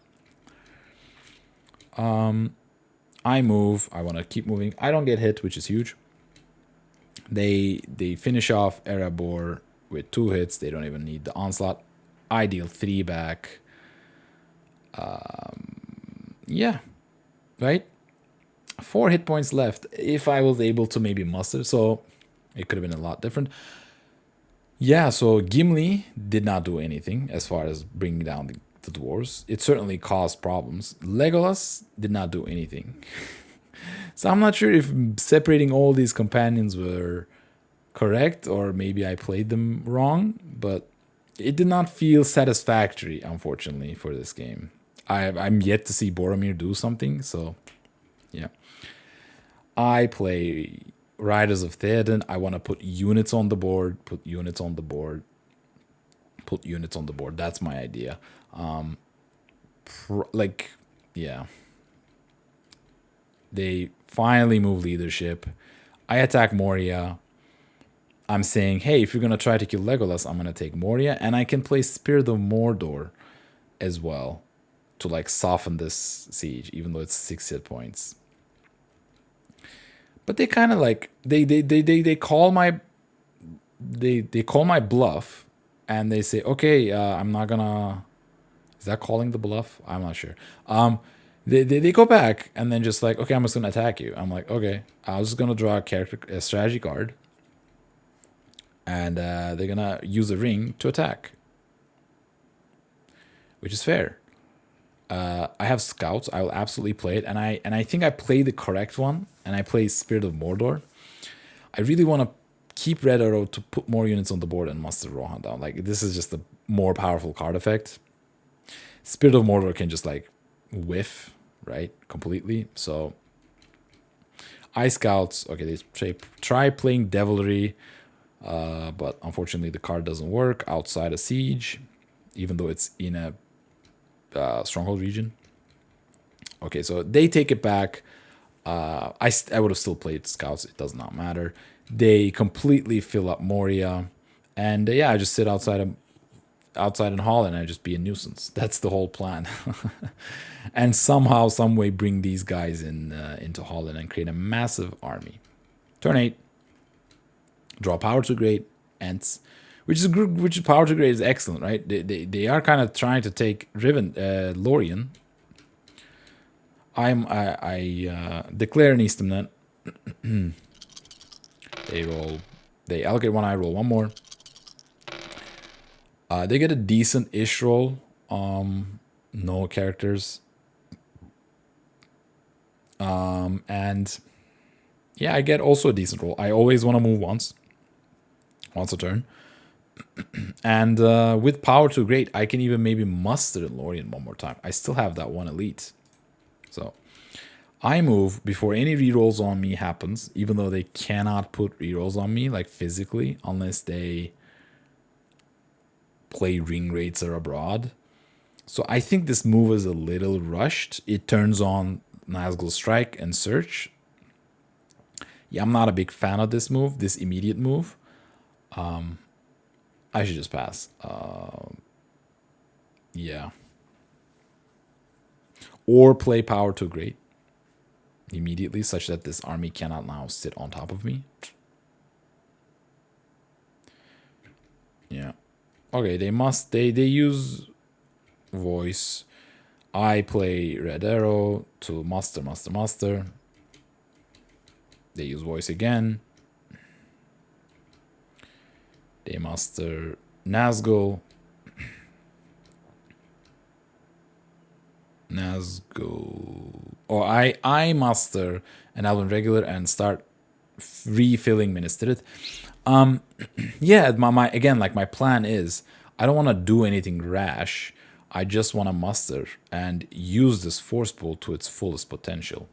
I move. I want to keep moving. I don't get hit, which is huge. They finish off Erebor with 2 hits. They don't even need the Onslaught. I deal 3 back. Yeah, right? 4 hit points left. If I was able to maybe muster, so it could have been a lot different. Yeah, so Gimli did not do anything as far as bringing down the dwarves. It certainly caused problems. Legolas did not do anything. So I'm not sure if separating all these companions were correct, or maybe I played them wrong, but it did not feel satisfactory, unfortunately, for this game. I'm yet to see Boromir do something, so yeah. I play Riders of Theoden. I want to put units on the board, put units on the board, put units on the board. That's my idea. Like, yeah. They finally move leadership. I attack Moria. I'm saying, hey, if you're going to try to kill Legolas, I'm going to take Moria. And I can play Spirit of Mordor as well to like soften this siege, even though it's 6 hit points. But they kind of like they call my bluff, and they say, okay, I'm not gonna. Is that calling the bluff? I'm not sure. They go back and then just like, okay, I'm just gonna attack you. I'm like, okay, I was just gonna draw a strategy card, and they're gonna use a ring to attack, which is fair. I have scouts. I will absolutely play it, and I think I play the correct one, and I play Spirit of Mordor. I really want to keep Red Arrow to put more units on the board and muster Rohan down. Like, this is just a more powerful card effect. Spirit of Mordor can just like whiff, right, completely. So I scouts. Okay, they try playing Devilry, but unfortunately the card doesn't work outside a siege, even though it's in a stronghold region. Okay, so they take it back. I would have still played scouts. It does not matter. They completely fill up Moria, and yeah, I just sit outside in Hall and I just be a nuisance. That's the whole plan. And somehow, some way, bring these guys in into Holland and create a massive army. Turn 8. Draw power to great Ents, which power to great is excellent, right? They are kind of trying to take Lorien. I declare an Eastham. They allocate one. I roll one more. They get a decent-ish roll. No characters. And yeah, I get also a decent roll. I always want to move once a turn. And with power to great, I can even maybe muster in Lorien one more time. I still have that one elite. So I move before any rerolls on me happens, even though they cannot put rerolls on me, like physically, unless they play ring rates or abroad. So I think this move is a little rushed. It turns on Nazgul Strike and Search. Yeah, I'm not a big fan of this move, this immediate move. I should just pass. Yeah. Or play power to great immediately, such that this army cannot now sit on top of me. Yeah. Okay, they use voice. I play red arrow to muster. They use voice again. They muster Nazgul. Or I muster an Elven regular and start refilling Ministerith. Yeah, my plan is I don't want to do anything rash. I just want to muster and use this force pool to its fullest potential.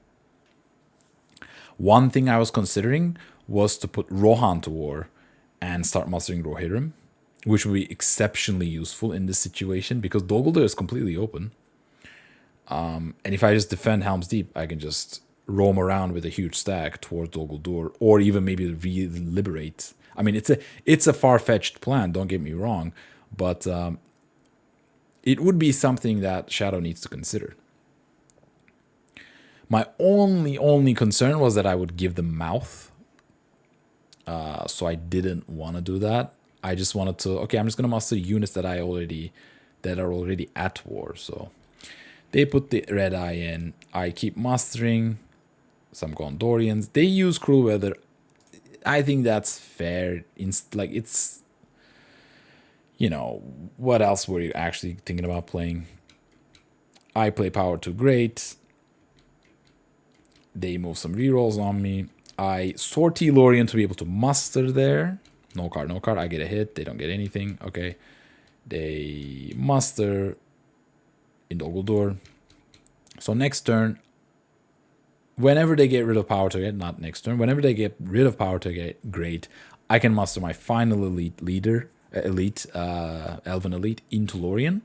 One thing I was considering was to put Rohan to war and start mustering Rohirrim, which would be exceptionally useful in this situation because Dol Guldur is completely open. And if I just defend Helm's Deep, I can just roam around with a huge stack towards Dol Guldur, or even maybe re-liberate. I mean, it's a far-fetched plan, don't get me wrong, but it would be something that Shadow needs to consider. My only concern was that I would give them mouth, so I didn't want to do that. I just wanted to, okay, I'm just gonna muster units that are already at war. So they put the red eye in. I keep mustering some Gondorians. They use cruel weather. I think that's fair. It's, you know, what else were you actually thinking about playing? I play power to great. They move some rerolls on me. I sortie Lorien to be able to muster there. No card. I get a hit. They don't get anything. Okay. They muster in Dol Guldur. So next turn, whenever they get rid of power to get, not next turn, whenever they get rid of power to get great, I can muster my final elite elven elite into Lorien.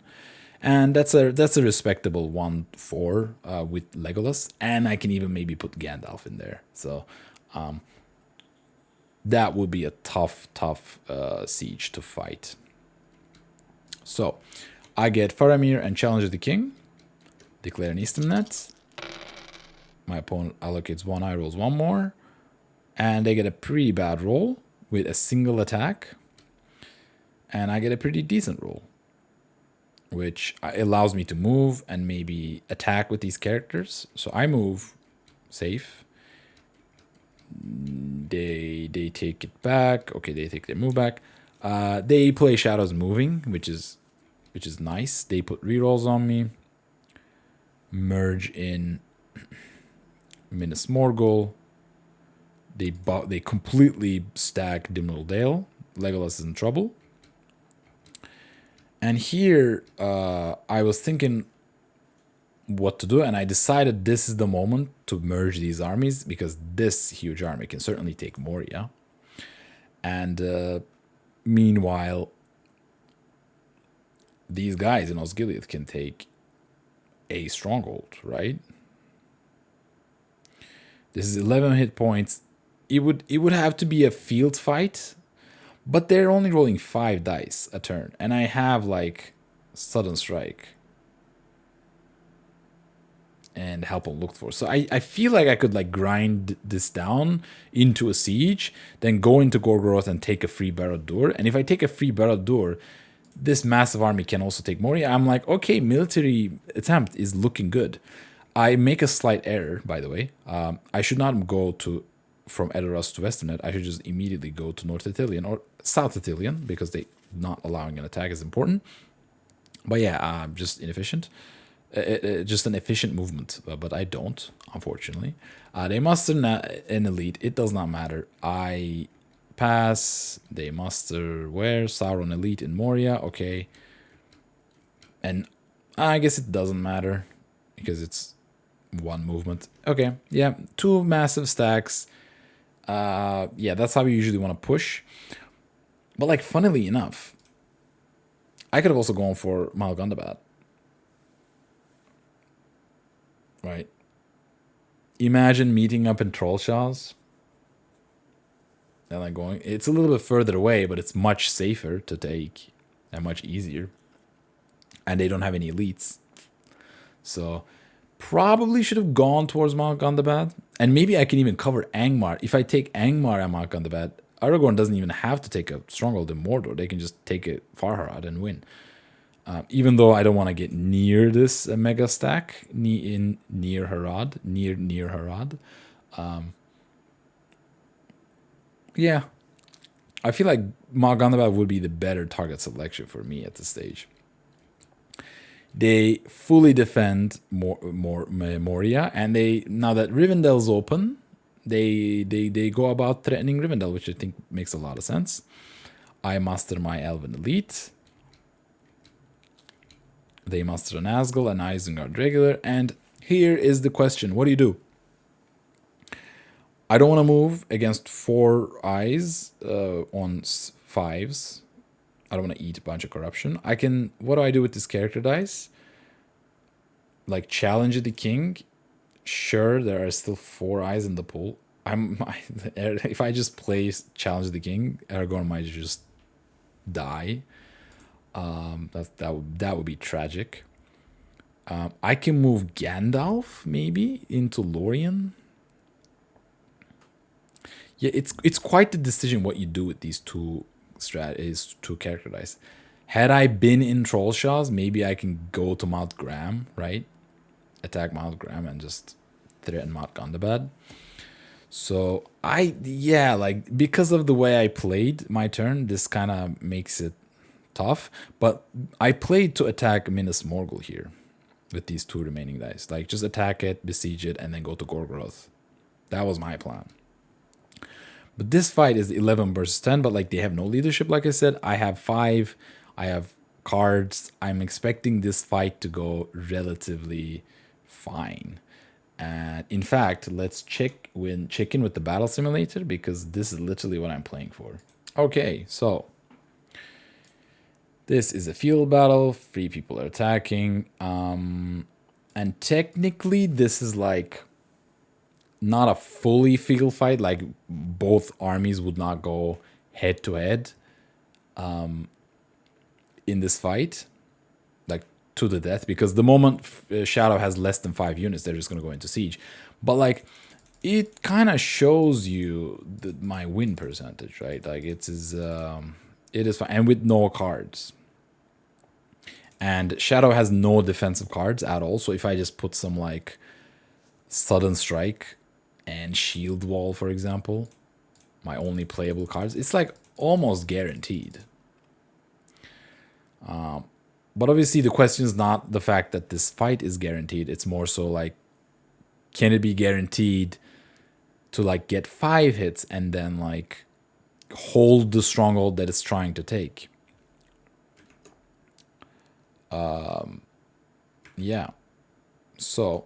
And that's a respectable 1/4 with Legolas, and I can even maybe put Gandalf in there. So that would be a tough siege to fight. So I get Faramir and Challenge the King, declare an Eastham Net. My opponent allocates one, I rolls one more, and they get a pretty bad roll with a single attack, and I get a pretty decent roll, which allows me to move and maybe attack with these characters. So I move, safe. They take it back. Okay, they take their move back. They play Shadows Moving, which is nice. They put rerolls on me. Merge in Minas Morgul. They completely stack Dimnall Dale. Legolas is in trouble. And here, I was thinking what to do, and I decided this is the moment to merge these armies, because this huge army can certainly take Moria. And meanwhile, these guys in Osgiliath can take a stronghold, right? This is 11 hit points. It would have to be a field fight, but they're only rolling 5 dice a turn, and I have like sudden strike and help unlooked for. So I feel like I could like grind this down into a siege, then go into Gorgoroth and take a free Barad-dûr. And if I take a free Barad-dûr, this massive army can also take Moria. I'm like, okay, military attempt is looking good. I make a slight error, by the way. I should not go from Edoras to Westernet. I should just immediately go to North Ithilien or South Ithilien, because they not allowing an attack is important. But yeah, just inefficient. Just an efficient movement, but I don't, unfortunately. They muster an elite. It does not matter. I pass. They muster where? Sauron elite in Moria. Okay. And I guess it doesn't matter because it's one movement. Okay. Yeah. 2 massive stacks. Yeah, that's how we usually want to push. But like, funnily enough, I could have also gone for Malgandabad. Right. Imagine meeting up in Trollshaws. And like going, it's a little bit further away, but it's much safer to take and much easier. And they don't have any elites. So probably should have gone towards Malgandabad. And maybe I can even cover Angmar. If I take Angmar and Malgandabad, Aragorn doesn't even have to take a stronghold in Mordor. They can just take a Farharad and win. Even though I don't want to get near this mega stack, near Harad. Yeah, I feel like Malgandabad would be the better target selection for me at this stage. They fully defend Moria, and now that Rivendell's open, they go about threatening Rivendell, which I think makes a lot of sense. I muster my Elven elite. They muster an Asgul, an Isengard regular, and here is the question. What do you do? I don't want to move against 4 eyes on 5s. I don't want to eat a bunch of corruption. What do I do with this character dice? Like, challenge the king. Sure, there are still 4 eyes in the pool. If I just play challenge the king, Aragorn might just die. That would be tragic. I can move Gandalf maybe into Lorien. Yeah, it's quite the decision what you do with these two character dice. Had I been in Trollshaws, maybe I can go to Mount Graham, right? Attack Mount Graham and just threaten Mount Gundabad. So like, because of the way I played my turn, this kind of makes it tough. But I played to attack Minas Morgul here with these 2 remaining dice. Like, just attack it, besiege it, and then go to Gorgoroth. That was my plan. But this fight is 11 versus 10, but like, they have no leadership, like I said. I have 5. I have cards. I'm expecting this fight to go relatively fine. And in fact, let's check in with the battle simulator, because this is literally what I'm playing for. Okay, so this is a field battle. 3 people are attacking. And technically, this is like not a fully field fight. Like, both armies would not go head to head in this fight, like to the death, because the moment Shadow has less than 5 units, they're just going to go into siege. But like, it kind of shows you my win percentage, right? Like, it is fine, and with no cards. And Shadow has no defensive cards at all. So if I just put some like Sudden Strike and Shield Wall, for example, my only playable cards, it's like almost guaranteed. But obviously the question is not the fact that this fight is guaranteed. It's more so like, can it be guaranteed to like get 5 hits and then like hold the stronghold that it's trying to take? Yeah. So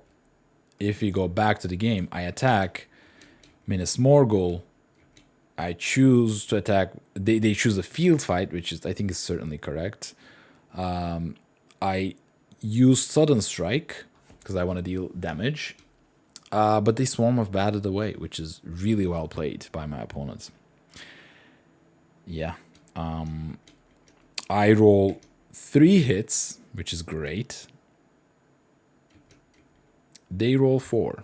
if we go back to the game, I attack Minas Morgul. I choose to attack. They choose a field fight, which is, I think, is certainly correct. I use Sudden Strike because I want to deal damage. But they Swarm of batted away, which is really well played by my opponents. Yeah. I roll 3 hits, which is great. They roll 4.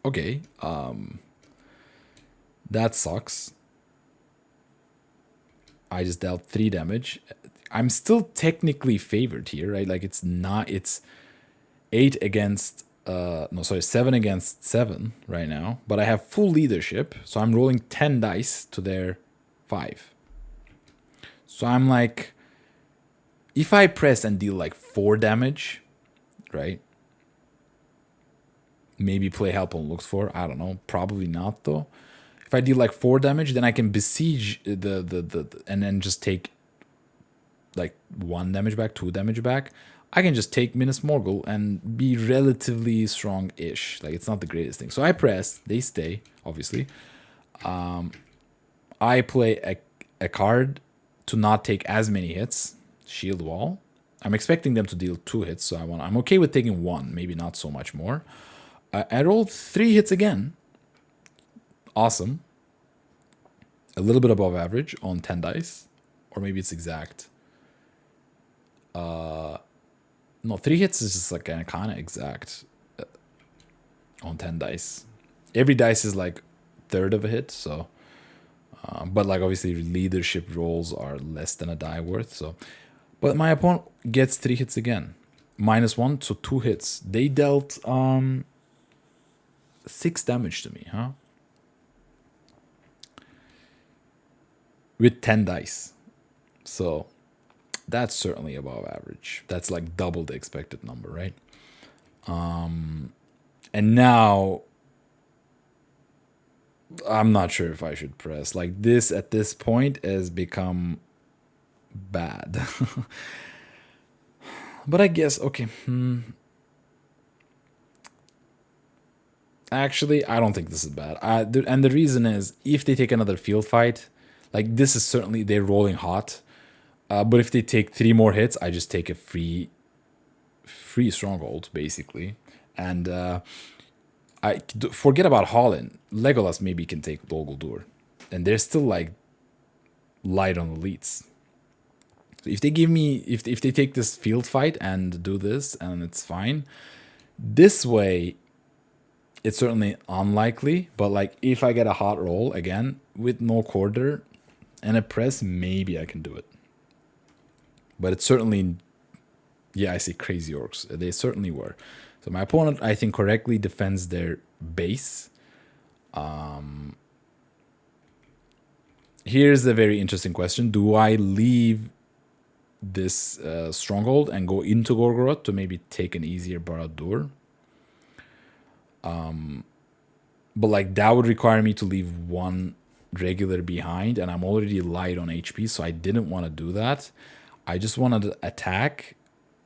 Okay. That sucks. I just dealt 3 damage. I'm still technically favored here, right? Like it's 8 against no, sorry, 7 against 7 right now, but I have full leadership, so I'm rolling 10 dice to their 5. So I'm like, if I press and deal like 4 damage, right? Maybe play help on looked for. I don't know. Probably not though. If I deal like 4 damage, then I can besiege the and then just take like 1 damage back, 2 damage back. I can just take Minas Morgul and be relatively strong-ish. Like, it's not the greatest thing. So I press, they stay, obviously. I play a card to not take as many hits, Shield Wall. I'm expecting them to deal 2 hits, so I'm okay with taking 1, maybe not so much more. I rolled 3 hits again. Awesome. A little bit above average on 10 dice, or maybe it's exact. No, 3 hits is just like kind of exact on 10 dice. Every dice is like third of a hit, so. But like obviously leadership rolls are less than a die worth, so. But my opponent gets 3 hits again. -1, so 2 hits. They dealt 6 damage to me, huh? With 10 dice. So that's certainly above average. That's like double the expected number, right? And now I'm not sure if I should press. Like this at this point has become bad. But I guess, okay. Actually, I don't think this is bad. And the reason is, if they take another field fight, like this is certainly, they're rolling hot. But if they take 3 more hits, I just take a free stronghold, basically. And I forget about Holland. Legolas maybe can take Dol Guldur. And they're still like light on elites. So if they give me, if they take this field fight and do this, and it's fine. This way, it's certainly unlikely, but like if I get a hot roll again with no quarter and a press, maybe I can do it. But it's certainly, yeah, I see crazy orcs. They certainly were. So my opponent, I think, correctly defends their base. Here's a very interesting question. Do I leave this stronghold and go into Gorgoroth to maybe take an easier Barad-dûr? But like that would require me to leave 1 regular behind, and I'm already light on HP, so I didn't want to do that. I just wanted to attack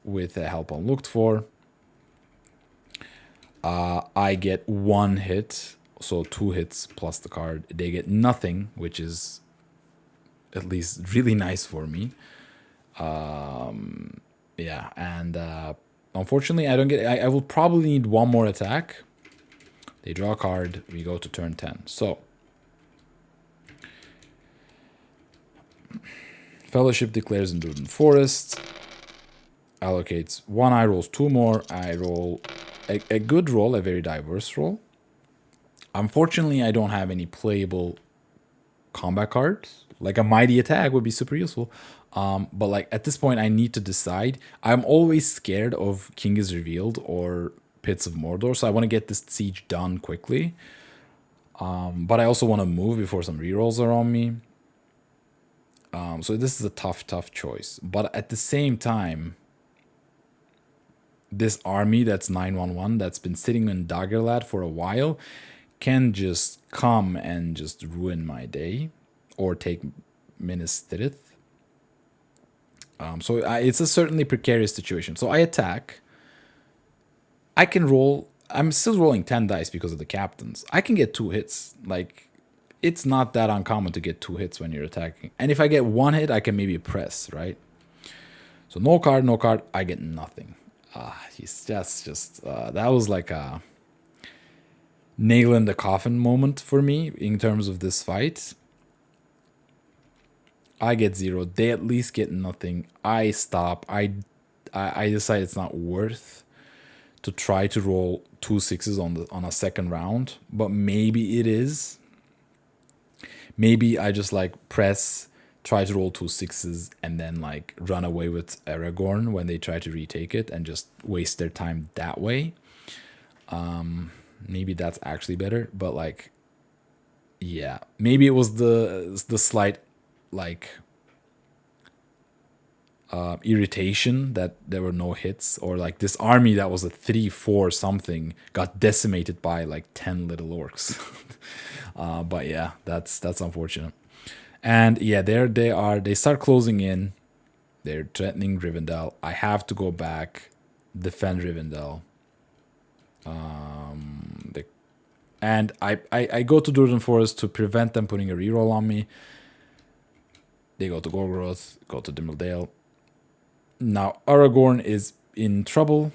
with a help unlooked for. I get 1 hit, so 2 hits plus the card. They get nothing, which is at least really nice for me. Yeah, and unfortunately, I don't get. I will probably need 1 more attack. They draw a card. We go to turn 10. So, Fellowship declares in Dudan Forest. Allocates 1. I rolls 2 more. I roll a good roll, a very diverse roll. Unfortunately, I don't have any playable combat cards. Like a Mighty Attack would be super useful. But like at this point, I need to decide. I'm always scared of King is Revealed or Pits of Mordor, so I want to get this siege done quickly. But I also want to move before some rerolls are on me. So this is a tough choice. But at the same time, this army that's 911 that's been sitting in Daggerlad for a while can just come and just ruin my day or take Minas Tirith. So it's a certainly precarious situation. So I attack. I can roll. I'm still rolling 10 dice because of the captains. I can get 2 hits. Like, it's not that uncommon to get 2 hits when you're attacking. And if I get 1 hit, I can maybe press, right? So no card, I get nothing. He's just that was like a nail in the coffin moment for me in terms of this fight. I get 0. They at least get nothing. I stop. I decide it's not worth to try to roll 2 6s on a second round, but maybe it is. Maybe I just like press, try to roll 2 6s, and then like run away with Aragorn when they try to retake it and just waste their time that way. Maybe that's actually better, but like, yeah, maybe it was the slight like irritation that there were no hits, or like this army that was a 3-4 something got decimated by like 10 little orcs. But yeah, that's unfortunate. And yeah, there they are. They start closing in. They're threatening Rivendell. I have to go back, defend Rivendell. And I go to Durden Forest to prevent them putting a reroll on me. They go to Gorgoroth, go to Dimmeldale. Now Aragorn is in trouble.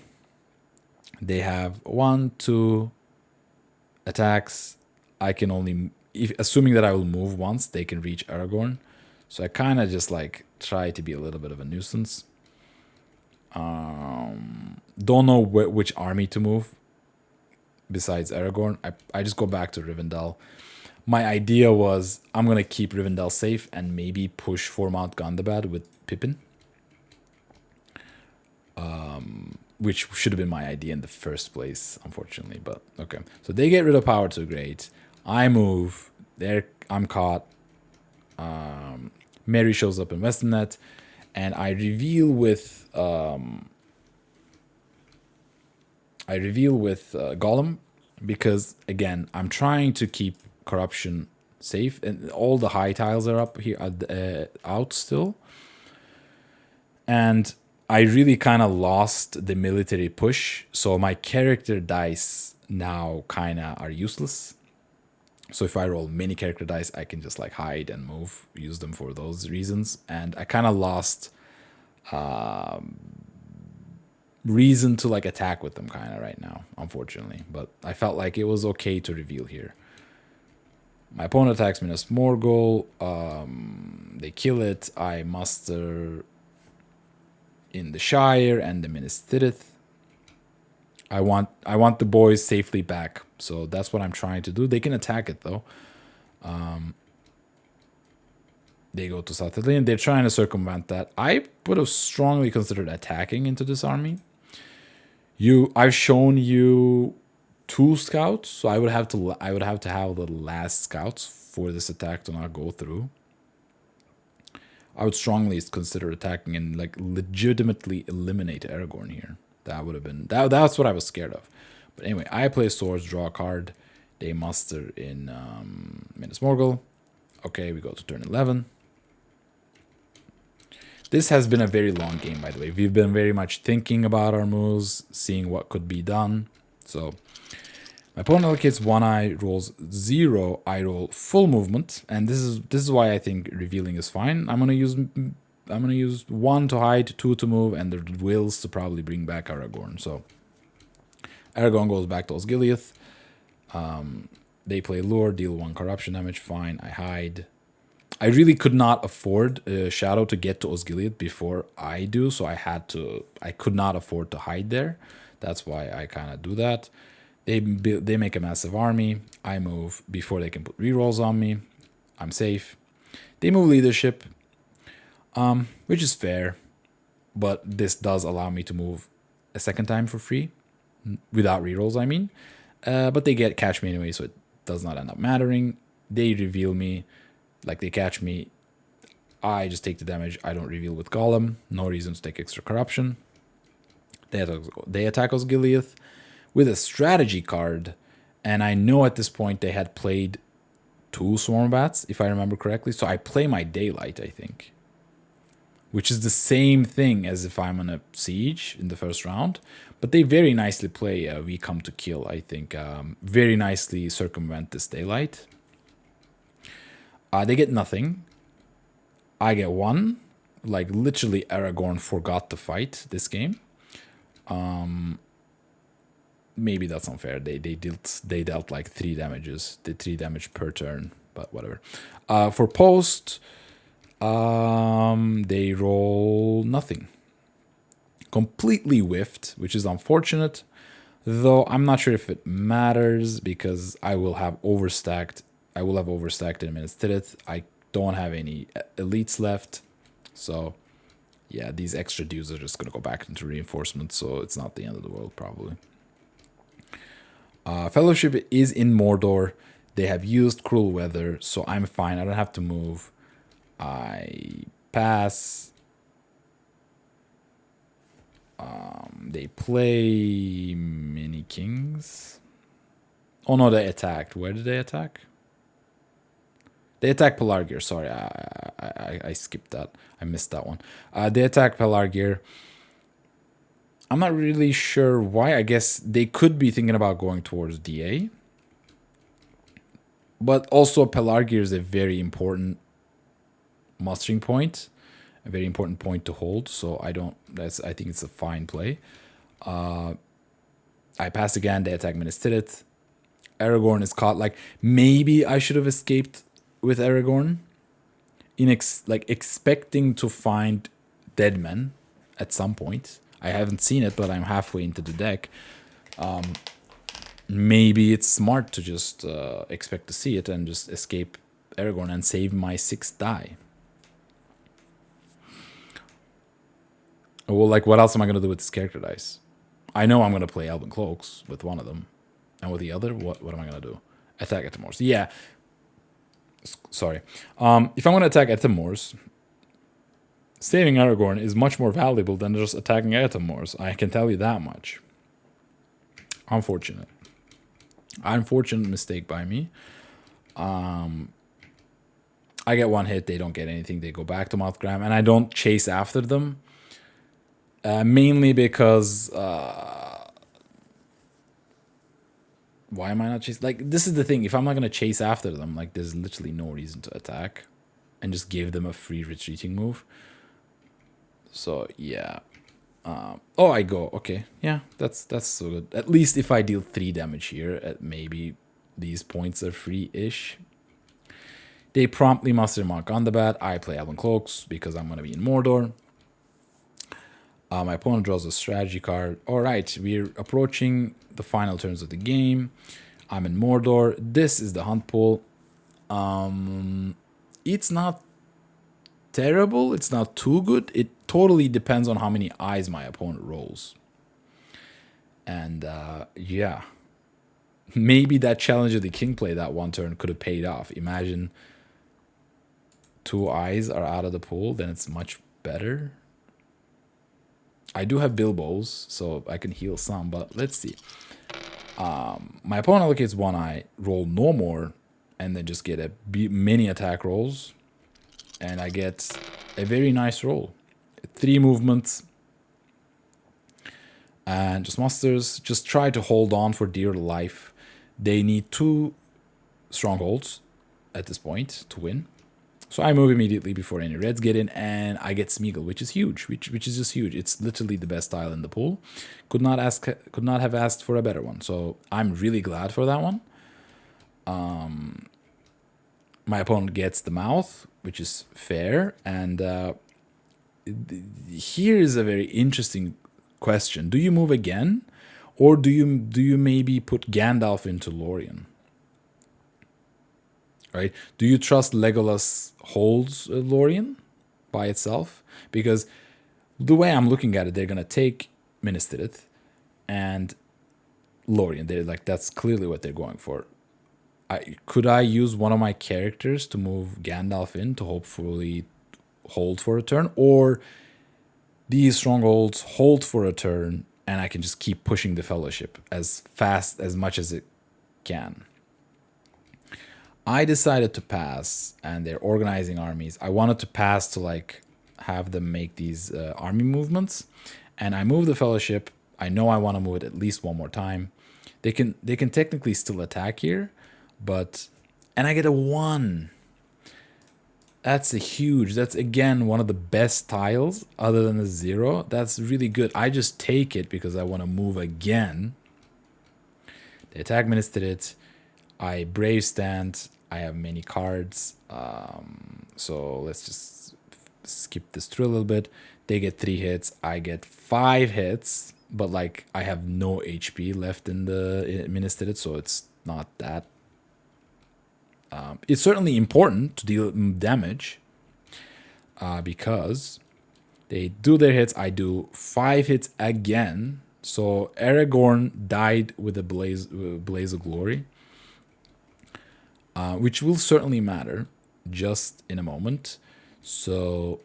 They have 1, 2 attacks. I can only, assuming that I will move once, they can reach Aragorn. So I kind of just like try to be a little bit of a nuisance. Don't know which army to move besides Aragorn. I just go back to Rivendell. My idea was I'm going to keep Rivendell safe and maybe push for Mount Gundabad with Pippin. Which should have been my idea in the first place, unfortunately. But okay. So they get rid of Power to Great. I move. I'm caught. Mary shows up in Westennet. And I reveal with Gollum, because again I'm trying to keep corruption safe, and all the high tiles are up here out still, and I really kind of lost the military push, so my character dice now kind of are useless. So if I roll many character dice, I can just like hide and move, use them for those reasons, and I kind of lost reason to like attack with them kind of right now, unfortunately. But I felt like it was okay to reveal here. My opponent attacks Minas Morgul. They kill it. I muster in the Shire and the Minas Tirith. I want the boys safely back, so that's what I'm trying to do. They can attack it though. They go to South Italy and they're trying to circumvent that. I would have strongly considered attacking into this army. I've shown you 2 scouts, so I would have to have the last scouts for this attack to not go through. I would strongly consider attacking and like legitimately eliminate Aragorn here. That would have been that's what I was scared of. But anyway, I play swords, draw a card. They muster in Minas Morgul. Okay, we go to turn 11. This has been a very long game, by the way. We've been very much thinking about our moves, seeing what could be done. So my opponent allocates 1 eye, rolls 0. I roll full movement, and this is why I think revealing is fine. I'm gonna use 1 to hide, 2 to move, and the wills to probably bring back Aragorn. So Aragorn goes back to Osgiliath. They play lure, deal 1 corruption damage. Fine, I hide. I really could not afford Shadow to get to Osgiliath before I do, so I could not afford to hide there. That's why I kind of do that. They make a massive army. I move before they can put rerolls on me. I'm safe. They move leadership, which is fair, but this does allow me to move a second time for free, without rerolls, I mean. But they catch me anyway, so it does not end up mattering. They reveal me. Like, they catch me, I just take the damage. I don't reveal with Gollum. No reason to take extra corruption. They attack Osgiliath with a strategy card. And I know at this point they had played 2 Swarm Bats, if I remember correctly. So I play my Daylight, I think. Which is the same thing as if I'm on a siege in the first round. But they very nicely play We Come to Kill, I think. Very nicely circumvent this Daylight. They get nothing. I get 1. Like, literally, Aragorn forgot to fight this game. Maybe that's unfair. They dealt like 3 damages. Did 3 damage per turn, but whatever. For post, they roll nothing. Completely whiffed, which is unfortunate. Though I'm not sure if it matters because I will have overstacked. I will have overstacked in minutes to it. I don't have any elites left, so yeah, these extra dudes are just gonna go back into reinforcement. So it's not the end of the world probably. Fellowship is in Mordor. They have used Cruel Weather, so I'm fine. I don't have to move. I pass. They play Mini Kings. Oh no, they attacked. Where did they attack? They attacked Pelargir. Sorry, I skipped that. I missed that one. They attacked Pelargir. I'm not really sure why. I guess they could be thinking about going towards DA. But also Pelargir is a very important mustering point. A very important point to hold. So I think it's a fine play. I pass again. They attack Minas Tirith. Aragorn is caught. Like, maybe I should have escaped with Aragorn. Expecting to find dead men at some point. I haven't seen it, but I'm halfway into the deck. Maybe it's smart to just expect to see it and just escape Aragorn and save my 6 die. Well, like, what else am I going to do with this character dice? I know I'm going to play Elven Cloaks with one of them. And with the other, what am I going to do? Attack Etemors. Yeah. Sorry. If I'm going to attack Etemors, saving Aragorn is much more valuable than just attacking Etemors. I can tell you that much. Unfortunate. Unfortunate mistake by me. I get 1 hit. They don't get anything. They go back to Mouthgram. And I don't chase after them. Mainly because... why am I not chasing? Like, this is the thing. If I'm not going to chase after them, like, there's literally no reason to attack. And just give them a free retreating move. So, yeah. Oh, I go. Okay. Yeah, that's so good. At least if I deal 3 damage here, maybe these points are free-ish. They promptly muster Monk on the bat. I play Elven Cloaks because I'm going to be in Mordor. My opponent draws a strategy card. All right, we're approaching the final turns of the game. I'm in Mordor. This is the hunt pool. It's not terrible. It's not too good. It totally depends on how many eyes my opponent rolls. And yeah, maybe that challenge of the king play that 1 turn could have paid off. Imagine 2 eyes are out of the pool, then it's much better. I do have Bilbos, so I can heal some, but let's see. My opponent allocates 1 eye, roll no more, and then just get many attack rolls. And I get a very nice roll. 3 movements. And just musters. Just try to hold on for dear life. They need 2 strongholds at this point to win. So I move immediately before any reds get in, and I get Smeagol, which is huge, which is just huge. It's literally the best tile in the pool. Could not have asked for a better one. So I'm really glad for that one. My opponent gets the mouth, which is fair. And here is a very interesting question. Do you move again, or do you maybe put Gandalf into Lorien? Right? Do you trust Legolas holds Lorien by itself? Because the way I'm looking at it, they're gonna take Minas Tirith and Lorien. They're like, that's clearly what they're going for. Could I use one of my characters to move Gandalf in to hopefully hold for a turn, or these strongholds hold for a turn and I can just keep pushing the Fellowship as much as it can? I decided to pass, and they're organizing armies. I wanted to pass to like have them make these army movements, and I move the Fellowship. I know I want to move it at least 1 more time. They can technically still attack here, and I get a 1. That's that's again one of the best tiles other than the 0. That's really good. I just take it because I want to move again. They attack ministered it. I brave stand. I have many cards. So let's just skip this through a little bit. They get 3 hits. I get 5 hits. But like I have no HP left in the ministered it, so it's not that. It's certainly important to deal damage because they do their hits. I do 5 hits again. So Aragorn died with a blaze of glory, which will certainly matter just in a moment. So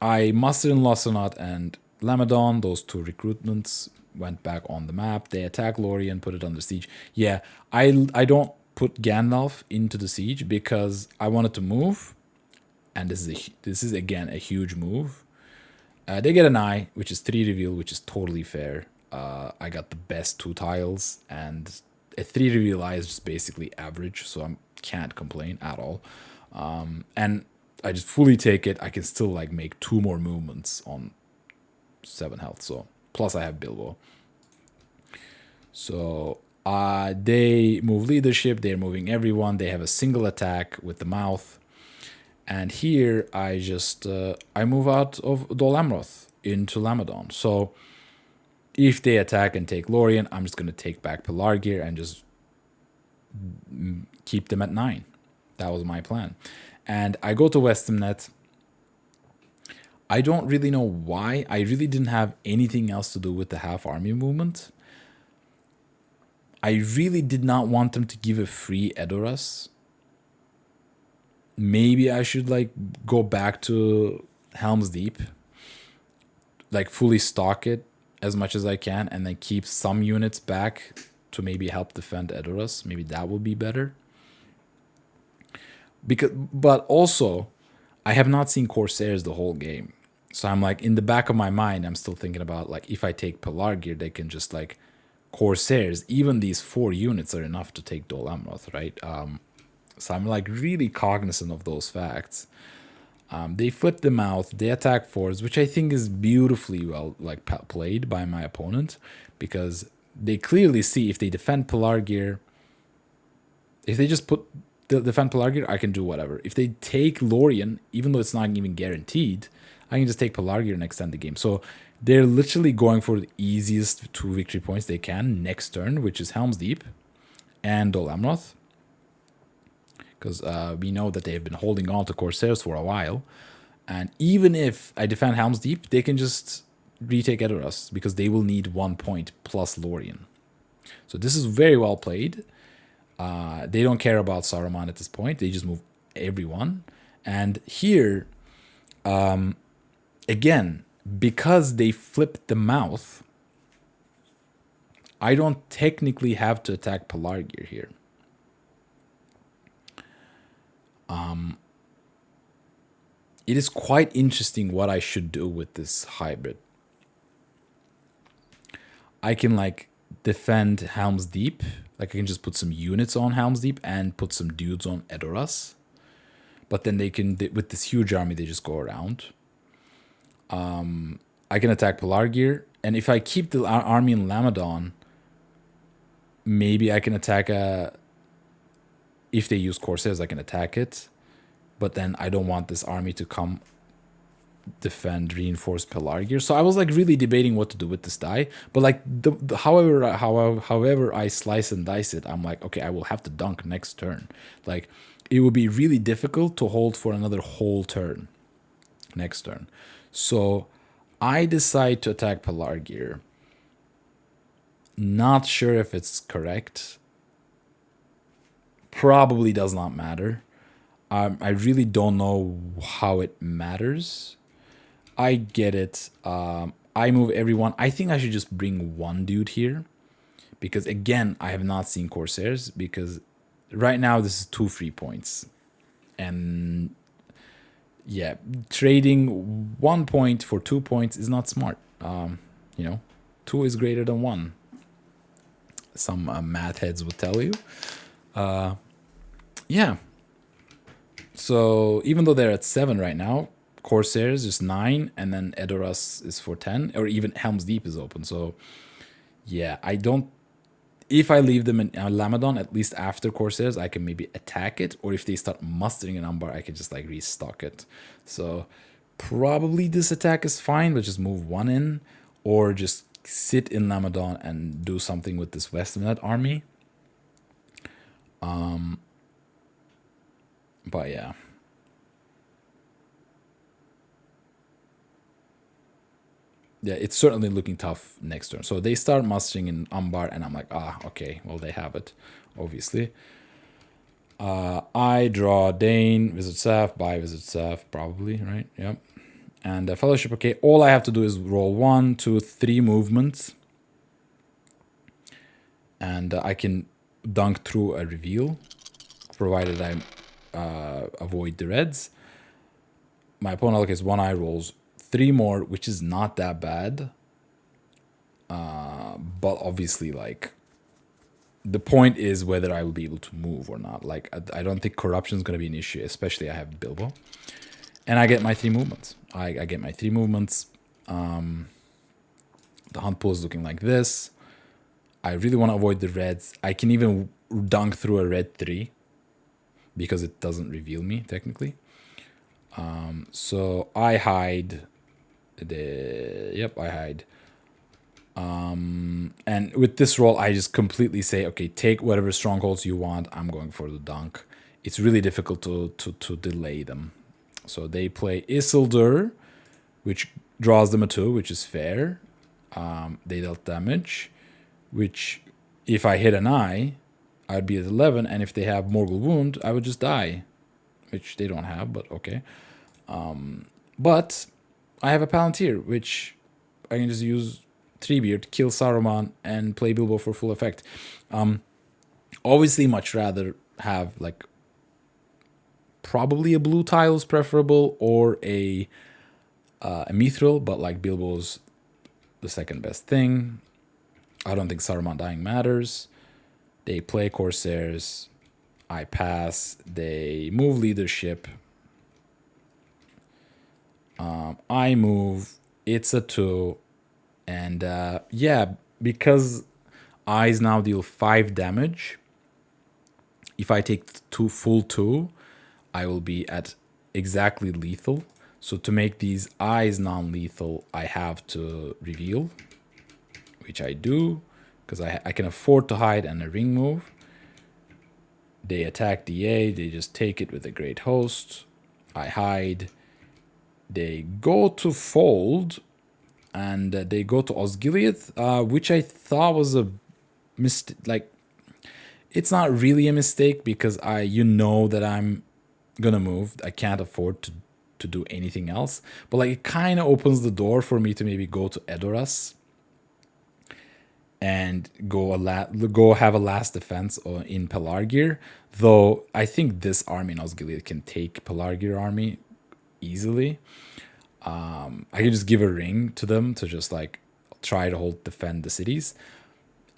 I mustered in Losonot and Lamadon, those 2 recruitments, went back on the map. They attack Lorien, put it under siege. Yeah, I don't put Gandalf into the siege because I wanted to move, and this is again a huge move. They get an eye, which is 3 reveal, which is totally fair. I got the best 2 tiles, and a 3 reveal eye is just basically average, so I can't complain at all. And I just fully take it. I can still like make 2 more movements on 7 health. So plus I have Bilbo. So they move leadership. They're moving everyone. They have a single attack with the mouth. And here I just I move out of Dol Amroth into Lamadon. So if they attack and take Lorien, I'm just going to take back Pelargir and just keep them at 9. That was my plan. And I go to Westamnet. I don't really know why. I really didn't have anything else to do with the half army movement. I really did not want them to give a free Edoras. Maybe I should like go back to Helm's Deep, like fully stock it as much as I can, and then keep some units back to maybe help defend Edoras. Maybe that would be better. But also, I have not seen Corsairs the whole game. So I'm like, in the back of my mind, I'm still thinking about like, if I take Pelargir, they can just like Corsairs. Even these 4 units are enough to take Dol Amroth, right? So I'm like really cognizant of those facts. They flip the mouth, they attack 4s, which I think is beautifully well like played by my opponent, because they clearly see if they defend Pelargir, if they just defend Pelargir, I can do whatever. If they take Lorien, even though it's not even guaranteed, I can just take Pelargir and extend the game. So they're literally going for the easiest 2 victory points they can next turn, which is Helm's Deep and Dol Amroth. Because we know that they have been holding on to Corsairs for a while. And even if I defend Helm's Deep, they can just retake Edoras, because they will need 1 point plus Lorien. So this is very well played. They don't care about Saruman at this point. They just move everyone. And here, again, because they flipped the mouth, I don't technically have to attack Pelargir here. It is quite interesting what I should do with this hybrid. I can like defend Helm's Deep. Like I can just put some units on Helm's Deep and put some dudes on Edoras. But then they can, with this huge army, they just go around. I can attack Pelargir. And if I keep the army in Lamadon, maybe I can attack if they use Corsairs, I can attack it. But then I don't want this army to come defend, reinforce Pelargir. So I was like really debating what to do with this die. But like however I slice and dice it, I'm like, okay, I will have to dunk next turn. Like it would be really difficult to hold for another whole turn next turn. So I decide to attack Pelargir. Not sure if it's correct. Probably does not matter. I really don't know how it matters. I get it. I move everyone. I think I should just bring 1 dude here. Because again, I have not seen Corsairs. Because right now this is 2 free points. And yeah, trading 1 point for 2 points is not smart. You know, 2 is greater than 1. Some math heads would tell you. Yeah. So even though they're at 7 right now, Corsairs is 9, and then Edoras is for 10, or even Helm's Deep is open. So yeah, I don't. If I leave them in Lamadon, at least after Corsairs, I can maybe attack it, or if they start mustering an Umbar, I can just like restock it. So probably this attack is fine, but just move 1 in, or just sit in Lamadon and do something with this Westernnet army. But yeah. Yeah, it's certainly looking tough next turn. So they start mustering in Umbar, and I'm like, okay, well, they have it, obviously. I draw Dane, Visit Saf, buy Visit Saf, probably, right? Yep. And Fellowship, okay. All I have to do is roll 1, 2, 3 movements. And I can dunk through a reveal, provided I avoid the reds. My opponent allocates 1 eye, rolls 3 more, which is not that bad. But obviously, like, the point is whether I will be able to move or not. Like, I don't think corruption is going to be an issue, especially I have Bilbo. And I get my 3 movements. I get my 3 movements. The hunt pool is looking like this. I really want to avoid the reds. I can even dunk through a red 3 because it doesn't reveal me, technically. So I hide. Yep, I hide. And with this roll, I just completely say, okay, take whatever strongholds you want. I'm going for the dunk. It's really difficult to delay them. So they play Isildur, which draws them a 2, which is fair. They dealt damage, which if I hit an eye, I'd be at 11. And if they have Morgul Wound, I would just die, which they don't have, but okay. But I have a Palantir, which I can just use Treebeard, kill Saruman, and play Bilbo for full effect. Obviously, much rather have like probably a blue tile is preferable, or a Mithril, but like Bilbo's the second best thing. I don't think Saruman dying matters. They play Corsairs. I pass. They move leadership. I move. It's a 2. And yeah, because eyes now deal 5 damage, if I take full 2, I will be at exactly lethal. So to make these eyes non-lethal, I have to reveal, which I do, because I can afford to hide and a ring move. They attack DA, they just take it with a great host. I hide. They go to fold, and they go to Osgiliath, which I thought was a mistake. Like, it's not really a mistake because you know that I'm gonna move. I can't afford to do anything else. But like, it kind of opens the door for me to maybe go to Edoras and go have a last defense in Pelargir. Though I think this army in Osgiliath can take Pelargir army easily. I can just give a ring to them to just like try to defend the cities.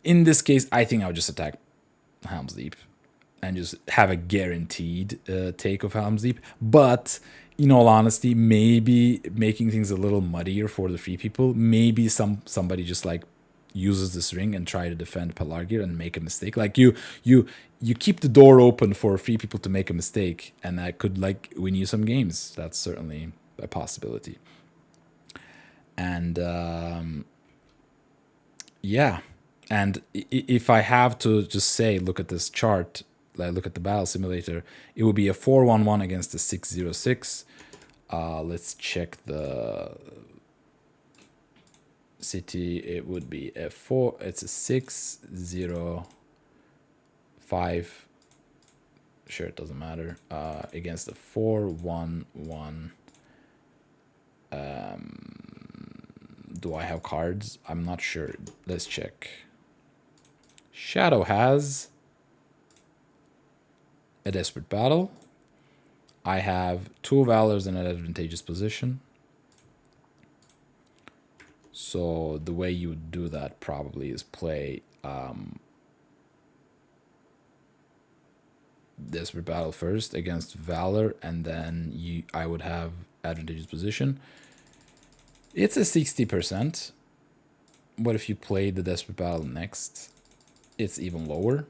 In this case, I think I would just attack Helm's Deep and just have a guaranteed take of Helm's Deep. But in all honesty, maybe making things a little muddier for the free people. Maybe somebody just like uses this ring and try to defend Pelargir and make a mistake. Like you keep the door open for free people to make a mistake, and that could like win you some games. That's certainly a possibility. And yeah, and if I have to just say, look at this chart, like look at the battle simulator, it would be a 4-1-1 against a 6-0-6. Let's check the city. It would be a 4. It's a 6-0-5. Sure, it doesn't matter. Against a 4-1-1. Do I have cards? I'm not sure. Let's check. Shadow has a desperate battle. I have 2 valors in an advantageous position. So the way you would do that probably is play Desperate Battle first against Valor, and then I would have advantageous position. It's a 60%. What if you play the Desperate Battle next? It's even lower.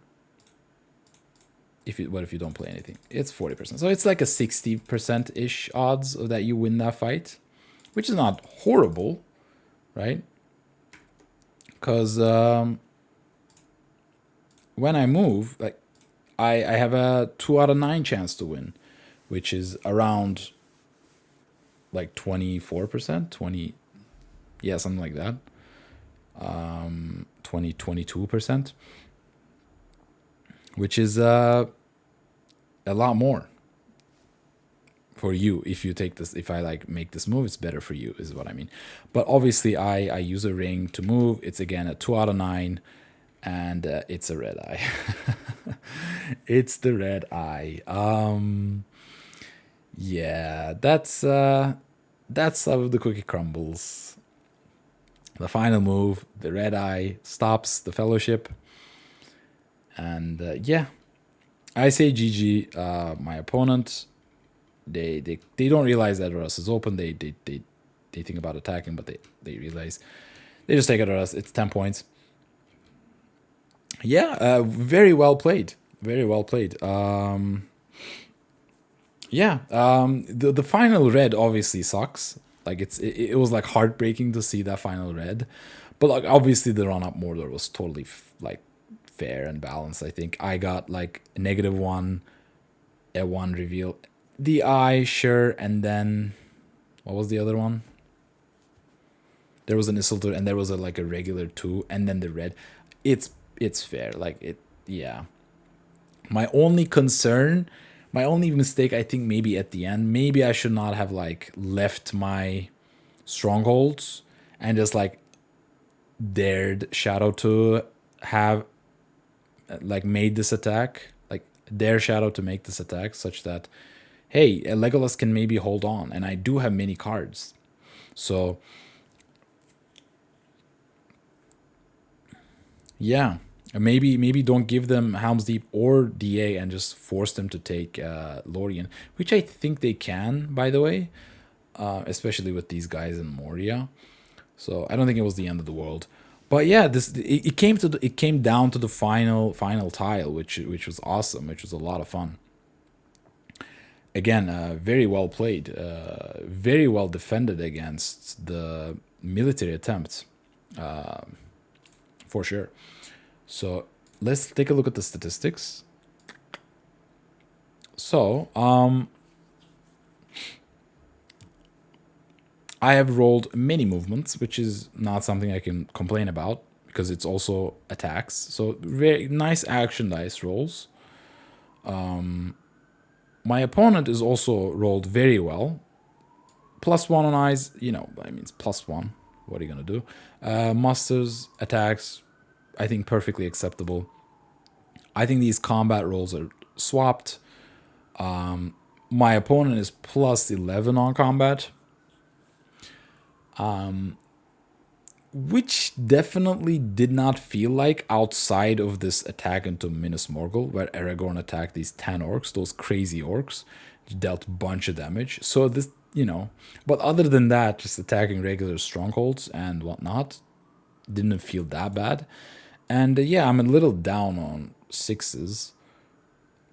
What if you don't play anything? It's 40%. So it's like a 60%-ish odds of that you win that fight, which is not horrible, right? Because when I move, like I have a 2 out of 9 chance to win, which is around like 24%, 20, yeah, something like that. 22%, which is a lot more for you if you take this. If I like make this move, it's better for you, is what I mean. But obviously, I use a ring to move. It's again a 2 out of 9, and it's a red eye. It's the red eye. Yeah, that's how the cookie crumbles. The final move, the red eye stops the fellowship, and yeah, I say GG. My opponent, they don't realize that Russ is open. They think about attacking, but they realize they just take it at us. It's 10 points. Yeah, very well played. Very well played. Yeah, the final red obviously sucks. Like it was like heartbreaking to see that final red, but like obviously the run up Mordor was totally like fair and balanced. I think I got like a -1, a 1 reveal, the eye, sure, and then what was the other one? There was an Isildur, and there was like a regular 2, and then the red. It's fair. Like it, yeah. My only concern, my only mistake, I think maybe at the end, maybe I should not have like left my strongholds and just like dared Shadow to have like made this attack, like dare Shadow to make this attack such that, hey, Legolas can maybe hold on, and I do have many cards. So yeah, maybe don't give them Helm's Deep or DA and just force them to take Lorien, which I think they can, by the way, especially with these guys in Moria. So I don't think it was the end of the world. But yeah, it came down to the final tile, which was awesome, which was a lot of fun. Again, very well played, very well defended against the military attempt, for sure. So let's take a look at the statistics. So I have rolled many movements, which is not something I can complain about because it's also attacks. So very nice action dice rolls. My opponent is also rolled very well. +1 on eyes, you know, I mean, it's +1. What are you going to do? Musters, attacks, I think perfectly acceptable. I think these combat rolls are swapped. My opponent is +11 on combat. Which definitely did not feel like outside of this attack into Minas Morgul, where Aragorn attacked these 10 orcs, those crazy orcs, dealt a bunch of damage. So this, you know, but other than that, just attacking regular strongholds and whatnot, didn't feel that bad. And yeah, I'm a little down on 6s.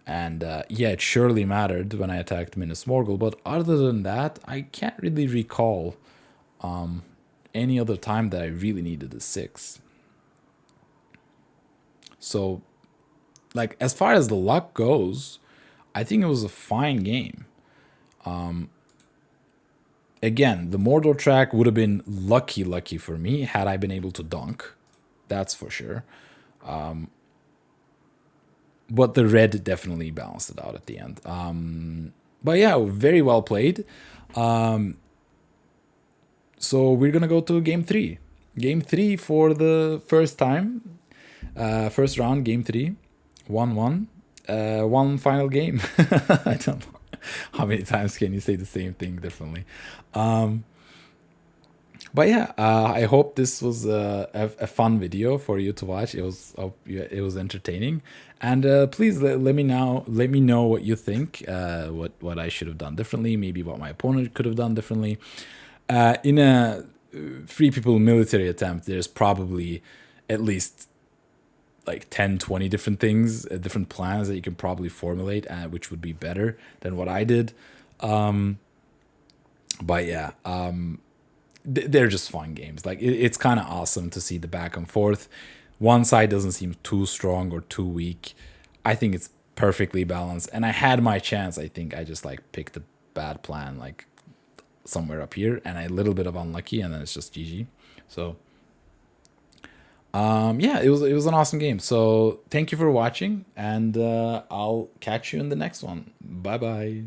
And yeah, it surely mattered when I attacked Minas Morgul, but other than that, I can't really recall any other time that I really needed a 6. So, like, as far as the luck goes, I think it was a fine game. Again, the Mordor track would have been lucky for me had I been able to dunk. That's for sure. But the red definitely balanced it out at the end. But yeah, very well played. So we're going to go to game 3. Game 3 for the first time. First round, game 3. 1-1. One final game. I don't know. How many times can you say the same thing differently? But yeah, I hope this was a fun video for you to watch. It was entertaining, and please let me know what you think. What I should have done differently, maybe what my opponent could have done differently. In a free people military attempt, there's probably at least like 10, 20 different things, different plans that you can probably formulate, which would be better than what I did. But yeah, they're just fun games. Like it's kind of awesome to see the back and forth. One side doesn't seem too strong or too weak. I think it's perfectly balanced, and I had my chance. I think I just like picked a bad plan, like somewhere up here, and a little bit of unlucky, and then it's just GG. So yeah, it was an awesome game. So thank you for watching, and I'll catch you in the next one. Bye bye.